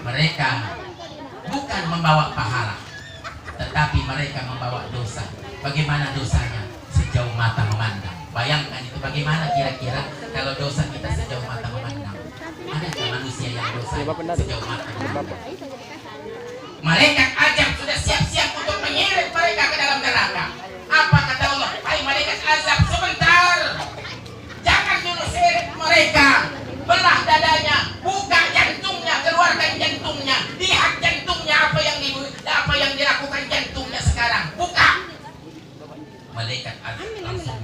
Mereka bukan membawa pahala, tetapi mereka membawa dosa. Bagaimana dosanya? Sejauh mata memandang. Bayangkan itu bagaimana kira-kira kalau dosa kita sejauh mata memandang. Adakah manusia yang dosa sejauh mata memandang? Malaikat azab sudah siap-siap untuk menyeret mereka ke dalam neraka. Apa kata Allah? Hai malaikat azab, sebentar, jangan dulu seret mereka. Belah dadanya, buka jantungnya, keluarkan jantungnya, lihat jantungnya, apa yang dilakukan jantungnya sekarang. Buka. Malaikat azab langsung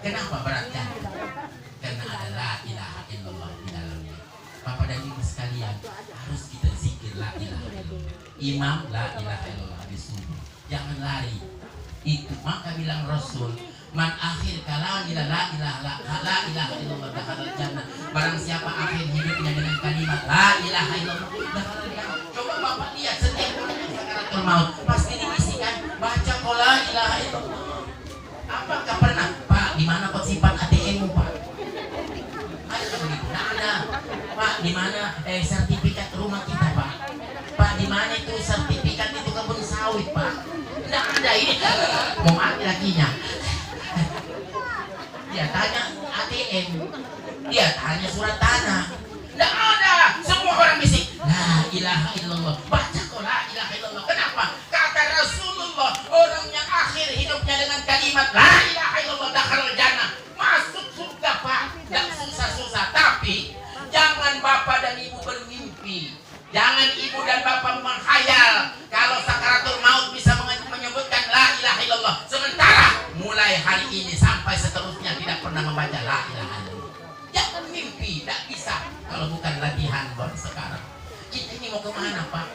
Kenapa beratnya? Karena ada la ilaha illallah di dalamnya. Bapak dan Ibu sekalian, harus kita zikir la ilaha illallah. Imam la ilaha illallah di subuh. Jangan lari. Itu maka bilang Rasul, man akhir kalam ila la ilaha illallah dakhalal jannah. Barang siapa akhir hidupnya dengan kalimat la ilaha illallah dakhalal jannah. Coba Bapak lihat setiap orang yang sakaratul maut pasti diisikan baca la ilaha illallah. Apakah pernah, Pak, di mana simpan ATM-mu, Pak? Ada begitu? Nah, ada. Pak, di mana sertifikat rumah kita, Pak? Pak, di mana itu sertifikat itu kebun sawit, Pak? Tidak ada ini. Mau mati lakinya. Dia tanya ATM. Dia tanya surat tanah. Tidak ada. Semua orang bisik. La ilaha illallah. Baca kok la ilaha illallah. Kenapa? Kata Rasulullah, orang yang akhir hidupnya dengan kalimat la ilaha illallah dakhalal jannah, masuk surga, Pak. Tidak susah-susah. Tapi jangan Bapak dan Ibu bermimpi. Jangan Ibu dan Bapak menghayal kalau sakaratul maut bisa menyebutkan la ilaha illallah, sementara mulai hari ini sampai seterusnya tidak pernah membaca la ilaha illallah. Jangan mimpi, tidak bisa kalau bukan latihan baru sekarang. Kita ini mau kemana, Pak?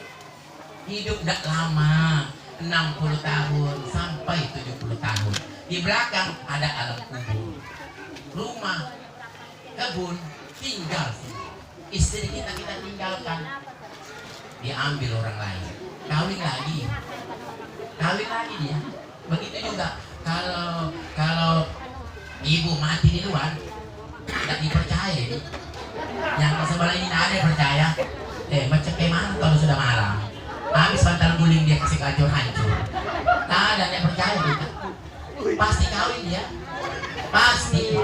Hidup tidak lama, 60 tahun sampai 70 tahun. Di belakang ada alam kubur, rumah, kebun, tinggal. Istri kita tinggalkan, diambil orang lain, kawin lagi dia. Begitu juga kalau ibu mati di luar, tidak dipercaya nih. Yang sebelah ini tidak ada yang percaya. Macam mana kalau sudah malam, habis bantal guling dia kasih kacau hancur. Tidak ada yang percaya kita. Pasti kawin dia, pasti.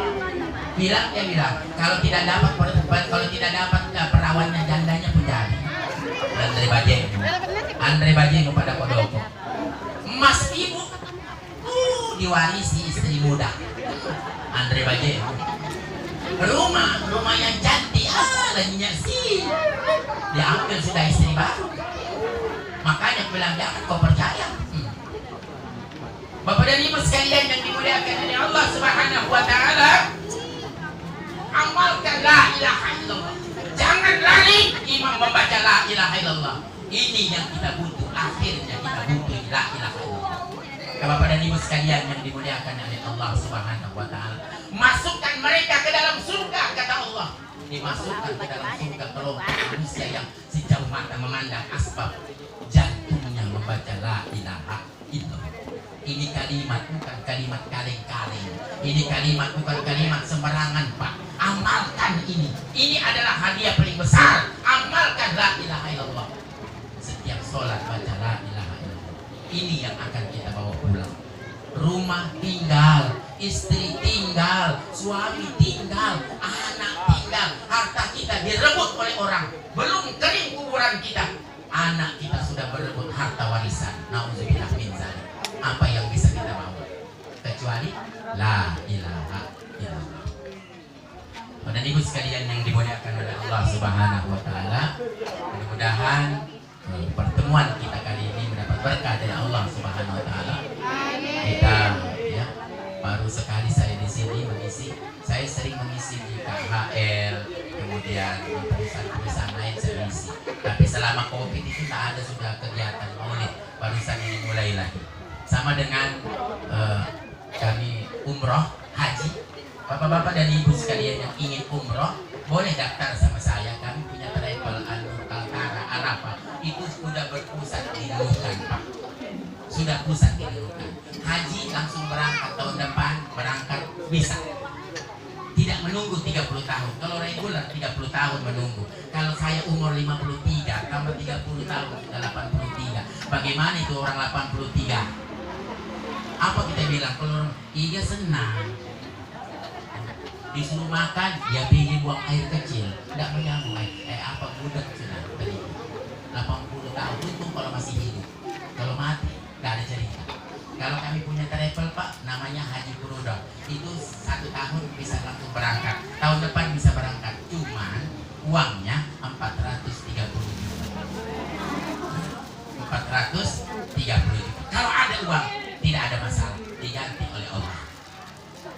Bilang kalau tidak dapat perawannya jandanya pun jadi. Andre Bajeng pada Kodoko. Emas ibu diwarisi istri muda. Andre Bajeng. Rumah yang cantik, lainnya sih diambil sudah istri baru. Makanya bilang jangan kau percaya. Bapak dan Ibu sekalian yang dimuliakan oleh Allah Subhanahu wa taala, amalkan la ilaha illallah. Jangan lari imam membaca la ilaha illallah. Ini yang kita butuh. Akhirnya kita butuh la ilaha illallah. Bapak dan Ibu sekalian yang dimuliakan oleh Allah Subhanahu wa taala, masukkan mereka ke dalam surga, kata Allah. Dimasukkan ke dalam surga kelompok manusia yang sejauh mata memandang asbab jantungnya membaca la ilaha illallah. Ini kalimat bukan kalimat kaleng-kaleng. Ini kalimat bukan kalimat sembarangan, Pak. Amalkan ini. Ini adalah hadiah paling besar. Amalkan la ilaha illallah. Setiap sholat baca la ilaha illallah. Ini yang akan kita bawa pulang. Rumah tinggal, istri tinggal, suami tinggal, anak tinggal, harta kita direbut oleh orang. Belum kering kuburan kita, anak kita sudah berebut harta warisan. Nauzubillah min dzalik. Apa yang bisa kita bawa kecuali la ilaha illallah. Dan Ibu sekalian yang dimuliakan oleh Allah Subhanahu wa taala, mudah-mudahan pertemuan kita kali ini mendapat berkah dari Allah Subhanahu wa taala. Kita baru sekali saya di sini mengisi. Saya sering mengisi di KHL, kemudian di perusahaan-perusahaan lain saya isi. Tapi selama Covid itu tak ada sudah kegiatan maulid. Barusan ini mulai lagi. Sama dengan kami umroh, haji. Bapak-bapak dan Ibu sekalian yang ingin umroh, boleh daftar sama saya. Kami punya travel Kaltara Arafah. Itu sudah berpusat di Nunukan, Pak. Sudah pusat di Nunukan. Haji langsung berangkat tahun depan, berangkat bisa. Tidak menunggu 30 tahun. Kalau reguler 30 tahun menunggu. Kalau saya umur 53, tambah 30 tahun, sudah 83. Bagaimana itu orang 83? Apa kita bilang? Kalau iya senang disuruh makan, ya pergi buang air kecil, tidak mengganggu air. Apa budak sudah tadi 80 tahun, untung kalau masih hidup. Kalau mati, tidak ada cerita. Kalau kami punya travel, Pak, namanya Haji Kuroda. Itu 1 tahun bisa langsung berangkat, tahun depan bisa berangkat. Cuman uangnya 430 juta. 430 juta. Kalau ada uang, tidak ada masalah, diganti oleh Allah.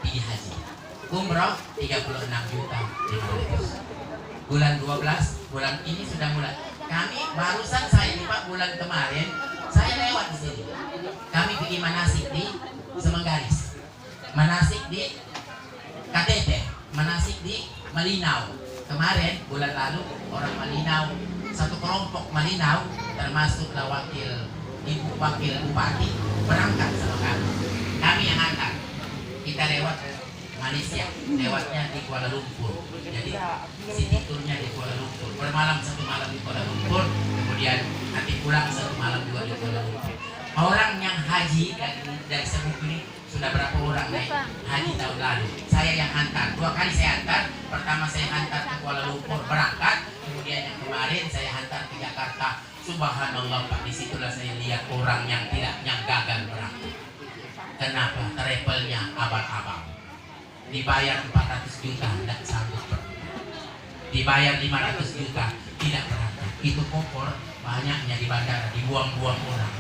Pilih haji. haji. Umroh 36.500.000. Bulan 12, bulan ini sudah mulai. Kami barusan saya nih Pak, bulan kemarin saya lewat di sini. Kami pergi manasik di Semenggaris, manasik di KTT, manasik di Malinau. Kemarin bulan lalu orang Malinau, satu kelompok Malinau termasuklah wakil bupati berangkat sama kami. Kami yang antar. Kita lewat Malaysia, lewatnya di Kuala Lumpur. Jadi city tournya di Kuala Lumpur. Bermalam satu malam di Kuala Lumpur, kemudian nanti pulang satu malam juga di Kuala Lumpur. Orang yang haji dari Sebuku ini sudah berapa orang naik haji tahun lalu? Saya yang antar. 2 kali saya antar. Pertama saya antar ke Kuala Lumpur berangkat, kemudian yang kemarin saya antar ke Jakarta. Subhanallah Pak, disitulah saya lihat orang yang gagal berangkat. Kenapa? Travelnya abang-abang. Dibayar 400 juta, tidak sanggup berangkat. Dibayar 500 juta, tidak berangkat. Itu kompor banyaknya di bandara, dibuang-buang orang.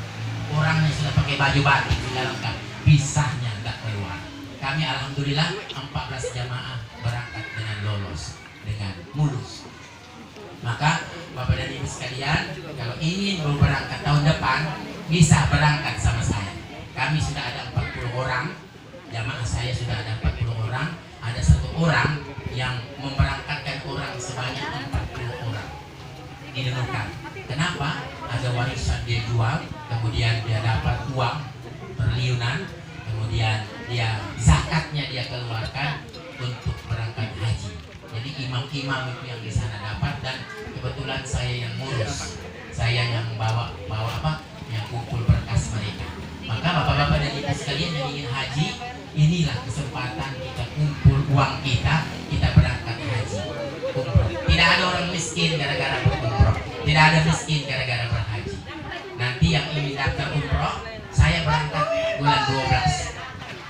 Orangnya sudah pakai baju batik, sudah lengkap, bisanya nggak keluar. Kami alhamdulillah 14 jamaah berangkat dengan lolos, dengan mulus. Maka Bapak dan Ibu sekalian, kalau ingin berangkat tahun depan, bisa berangkat sama saya. Kami sudah ada 40 orang, jamaah saya sudah ada 40 orang. Ada 1 orang yang memberangkatkan orang sebanyak 40 orang. Dinemukan. Kenapa? Ada warisan dia jual, kemudian dia dapat uang triliunan, kemudian dia zakatnya dia keluarkan untuk berangkat haji. Jadi imam-imam itu yang di sana dapat, dan kebetulan saya yang ngurus, saya yang bawa apa, yang kumpul berkas mereka. Maka bapak-bapak dan ibu sekalian yang ingin haji, inilah kesempatan kita kumpul uang kita berangkat haji. Umroh. Tidak ada orang miskin gara-gara berumroh, tidak ada miskin gara-gara berhaji. Nanti yang ingin daftar umroh, saya berangkat bulan 12.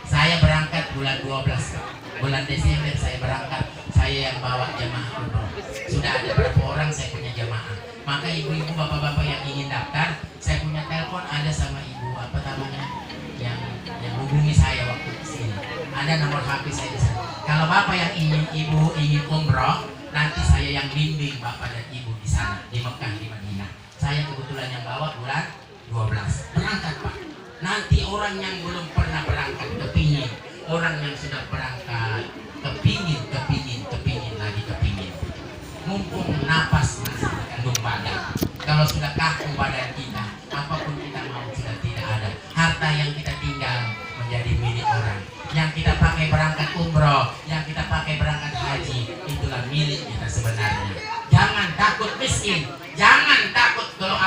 Saya berangkat bulan 12. Bulan Desember saya berangkat. Saya yang bawa jamaah umroh. Sudah ada berapa orang saya punya jamaah. Maka ibu-ibu, bapak-bapak yang ingin daftar, saya punya telepon ada sama ibu apa namanya yang hubungi saya waktu kesini. Ada nomor HP saya di sana. Kalau bapak yang ingin umroh, nanti saya yang bimbing bapak dan ibu di sana, di Mekah, di Madinah. Saya kebetulan yang bawa bulan 12. Berangkat Pak. Nanti orang yang belum pernah berangkat kepingin, orang yang sudah berangkat kepingin lagi kepingin. Mumpung napas masih mengandung badan. Kalau sudah kaku badan kita, apapun kita mau sudah tidak ada. Harta yang kita tinggal menjadi milik orang. Yang kita pakai berangkat umroh, yang kita pakai berangkat haji, itulah milik kita sebenarnya. Jangan takut miskin, jangan takut kalau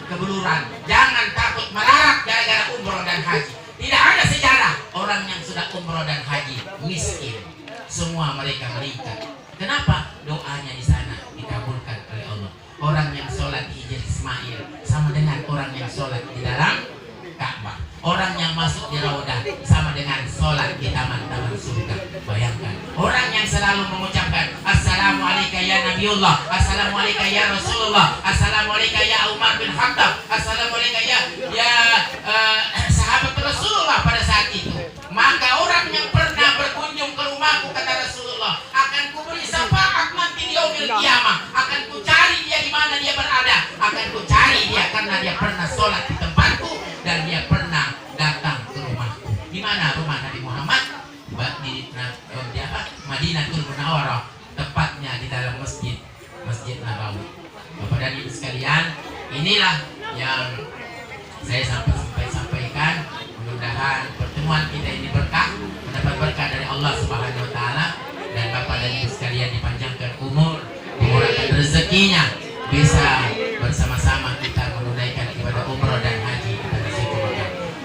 kebuluran, jangan takut melarat gara-gara umroh dan haji. Tidak ada sejarah orang yang sudah umroh dan haji miskin. Semua mereka meningkat. Kenapa? Doanya di sana dikabulkan oleh Allah. Orang yang sholat di Hijr Ismail sama dengan orang yang sholat di dalam Ka'bah. Orang yang masuk di Raudah sama dengan sholat di taman-taman surga. Bayangkan. Orang yang selalu mengucapkan Assalamualaikum ya Nabiullah, Assalamualaikum ya Rasulullah, Assalamualaikum ya Umar bin Khattab, Assalamualaikum ya sahabat Rasulullah pada saat itu. Maka orang yang pernah berkunjung ke rumahku, kata Rasulullah, akan kuberi syafaat nanti di yaumil kiamah. Akan ku cari dia di mana dia berada. Akan ku cari dia karena dia pernah sholat di tempatku dan dia pernah datang ke rumahku. Di mana rumah Nabi Muhammad? Di Madinatul Munawwarah, tepatnya di dalam Masjid Nabawi. Bapak dan Ibu sekalian, inilah yang saya sampaikan. Mudah-mudahan pertemuan kita ini berkah, mendapat berkah dari Allah Subhanahu wa taala, dan Bapak dan Ibu sekalian dipanjangkan umur, dimurahkan rezekinya, bisa bersama-sama kita menunaikan ibadah umroh dan haji kita di situ.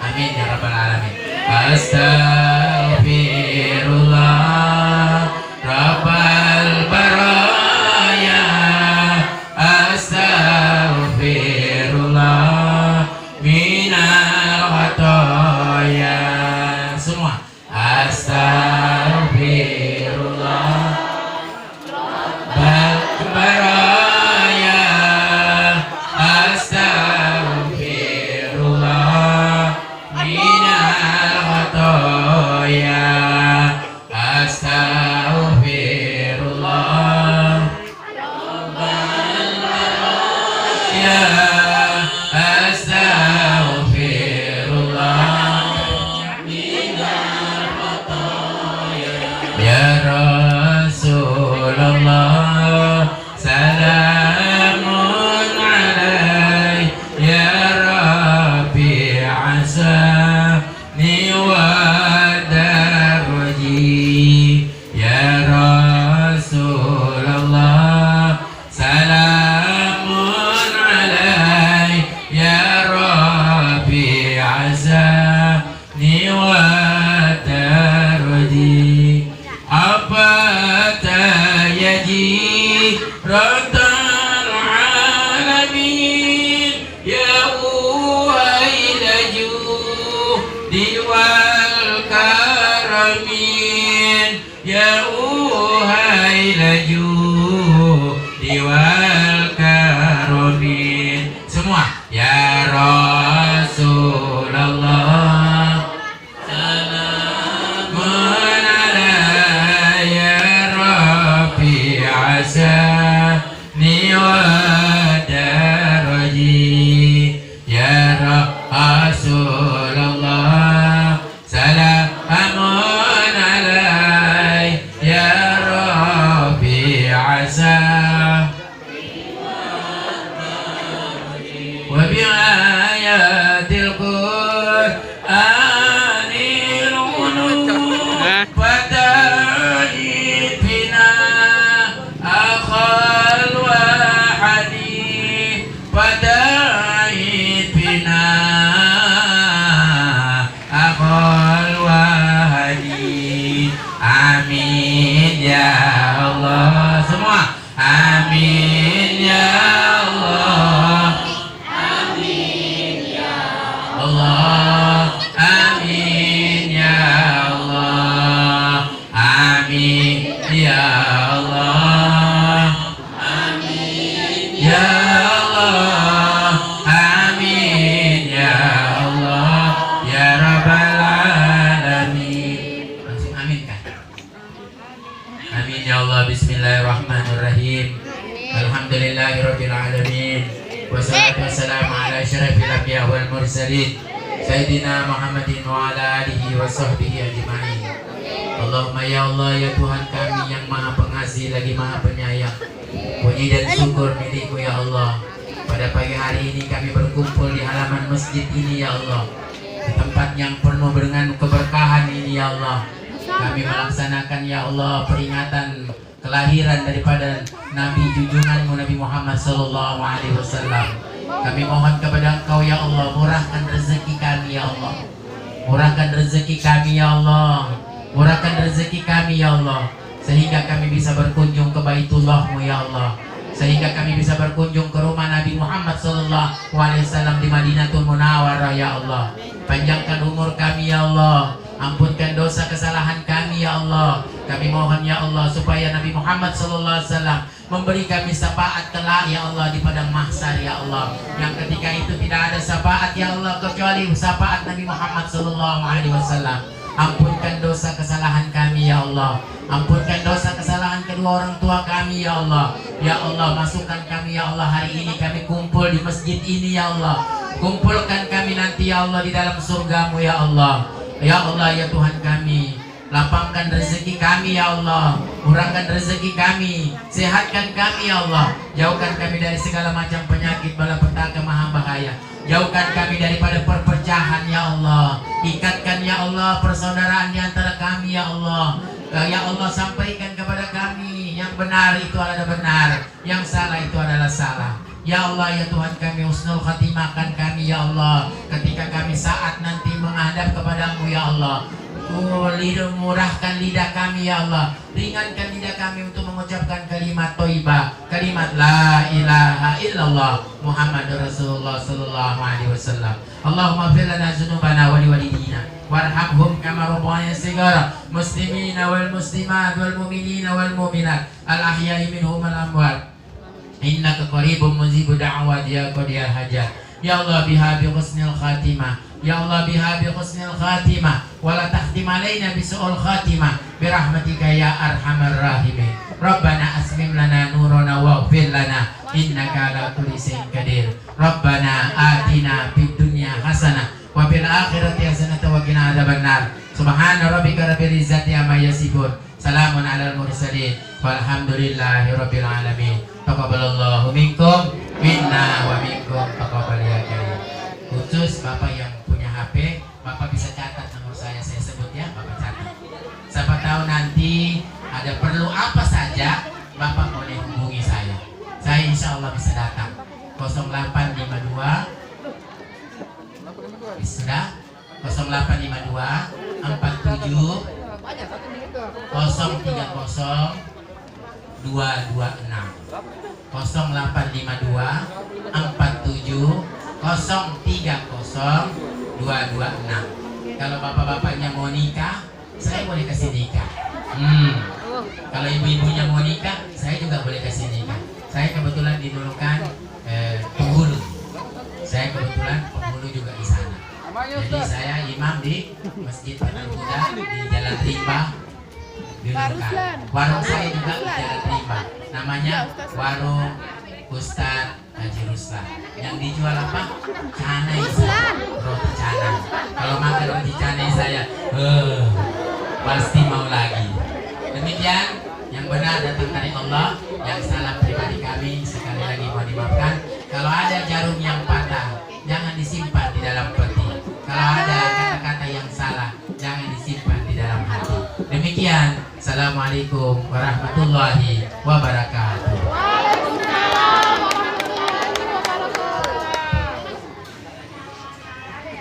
Amin ya rabbal alamin. Astaghfirullah rabbal baraya, astaghfirullah minal khataya. Semua astaghfirullah rabbal baraya, astaghfirullah minal khataya. Ya Rasulullah salamun alaik ya Rabbi azani wa darji ya Rasulullah salamun alaik ya Rabbi azani wa darji abata yaji ratal alamin ya uhailaju diwal karamin ya uhailaju diwal karamin semua ya Rasulullah salamun alaik ya Rabbi azani wa darji ya Rasulullah salamun alaik ya Rabbi azani wa bi'ayatil Qur'anil unur fatahid bina akhal wahadi fatahid bina akhal wahadi amin ya Allah semua amin ya Allah Allah amin ya Allah amin ya Allah amin ya Allah amin ya Allah ya Rabbal alamin langsung amin kan amin ya Allah bismillahirrahmanirrahim alhamdulillahirabbil alamin wassalatu wassalamu ala asyrafil anbiya wal mursalin sayyidina Muhammadin wa ala alihi wa sahbihi ajma'in. Allahumma ya Allah ya Tuhan kami yang maha pengasih lagi maha penyayang, puji dan syukur milikmu ya Allah. Pada pagi hari ini kami berkumpul di halaman masjid ini ya Allah, di tempat yang penuh dengan keberkahan ini ya Allah. Kami melaksanakan ya Allah peringatan kelahiran daripada Nabi junjunganmu Nabi Muhammad sallallahu alaihi wasallam. Kami mohon kepada Engkau ya Allah, murahkan rezeki kami ya Allah. Murahkan rezeki kami ya Allah. Murahkan rezeki kami ya Allah, sehingga kami bisa berkunjung ke Baitullah-Mu ya Allah. Sehingga kami bisa berkunjung ke rumah Nabi Muhammad sallallahu alaihi wasallam di Madinatul Munawwarah ya Allah. Panjangkan umur kami ya Allah. Ampunkan dosa kesalahan kami ya Allah. Kami mohon ya Allah supaya Nabi Muhammad sallallahu alaihi wasallam memberi kami syafaat kelak ya Allah di padang mahsyar ya Allah. Yang ketika itu tidak ada syafaat ya Allah kecuali syafaat Nabi Muhammad sallallahu alaihi wasallam. Ampunkan dosa kesalahan kami ya Allah. Ampunkan dosa kesalahan kedua orang tua kami ya Allah. Ya Allah masukkan kami ya Allah hari ini kami kumpul di masjid ini ya Allah. Kumpulkan kami nanti ya Allah di dalam surga-Mu ya Allah. Ya Allah ya Tuhan kami, lapangkan rezeki kami ya Allah, murahkan rezeki kami, sehatkan kami ya Allah, jauhkan kami dari segala macam penyakit malapetaka maha bahaya, jauhkan kami daripada perpecahan ya Allah, ikatkan ya Allah persaudaraan di antara kami ya Allah. Ya Allah sampaikan kepada kami yang benar itu adalah benar, yang salah itu adalah salah. Ya Allah ya Tuhan kami, husnul khatimahkan kami ya Allah ketika kami saat nanti menghadap kepadamu ya Allah. Murahkan lidah kami ya Allah, ringankan lidah kami untuk mengucapkan kalimat thayyibah, kalimat la ilaha illallah Muhammadur Rasulullah sallallahu alaihi wasallam. Allahumma fir lana dzunubana wa liwalidina warhamhum kama rabbayana shighara, muslimina wal muslimat wal mu'minina wal mu'minat al ahya'i minhum wal amwat. Innaka qaribun mujibud da'wat ya qadiyal hajat. Ya Allah biha bi husnil khatimah. Ya Allah biha bi husnil khatimah wa la tahtim alaina bi su'ul khatimah bi rahmatika ya arhamar rahimin. Rabbana asmim lana nurana waghfir lana innaka ala kulli syai'in qadir. Rabbana atina fid dunya hasanah wa fil akhirati hasanah wa qina adzabannar. Subhana rabbika rabbil izzati amma yasifun. Salamun alal mursalin. Walhamdulillahirabbil alamin. Taqabbalallahu minkum minna wa minkum taqabbal ya karim. Khusus Bapak yang punya HP, Bapak bisa catat nomor saya sebut ya, Bapak catat. Siapa tahu nanti ada perlu apa saja, Bapak boleh hubungi saya. Saya insya Allah bisa datang. 0852 sudah 0852 47 030 226 0852 47 030 226. Kalau bapak-bapaknya mau nikah, saya boleh kasih nikah. Kalau ibu-ibunya mau nikah, saya juga boleh kasih nikah. Saya kebetulan di Nunukan penghulu. Saya kebetulan penghulu juga di sana. Jadi saya imam di Masjid Patung Kuda di Jalan Rimba di Nunukan. Warung saya juga di Jalan Rimba. Namanya Warung Ustadz Haji Ruslan. Yang dijual apa? Canai, roti canai. Kalau makan roti canai saya, pasti mau lagi. Demikian, yang benar datang dari Allah, yang salah pribadi kami sekali lagi mau dimaafkan. Kalau ada jarum yang patah, jangan disimpan di dalam peti. Kalau ada kata-kata yang salah, jangan disimpan di dalam hati. Demikian, Assalamualaikum warahmatullahi wabarakatuh.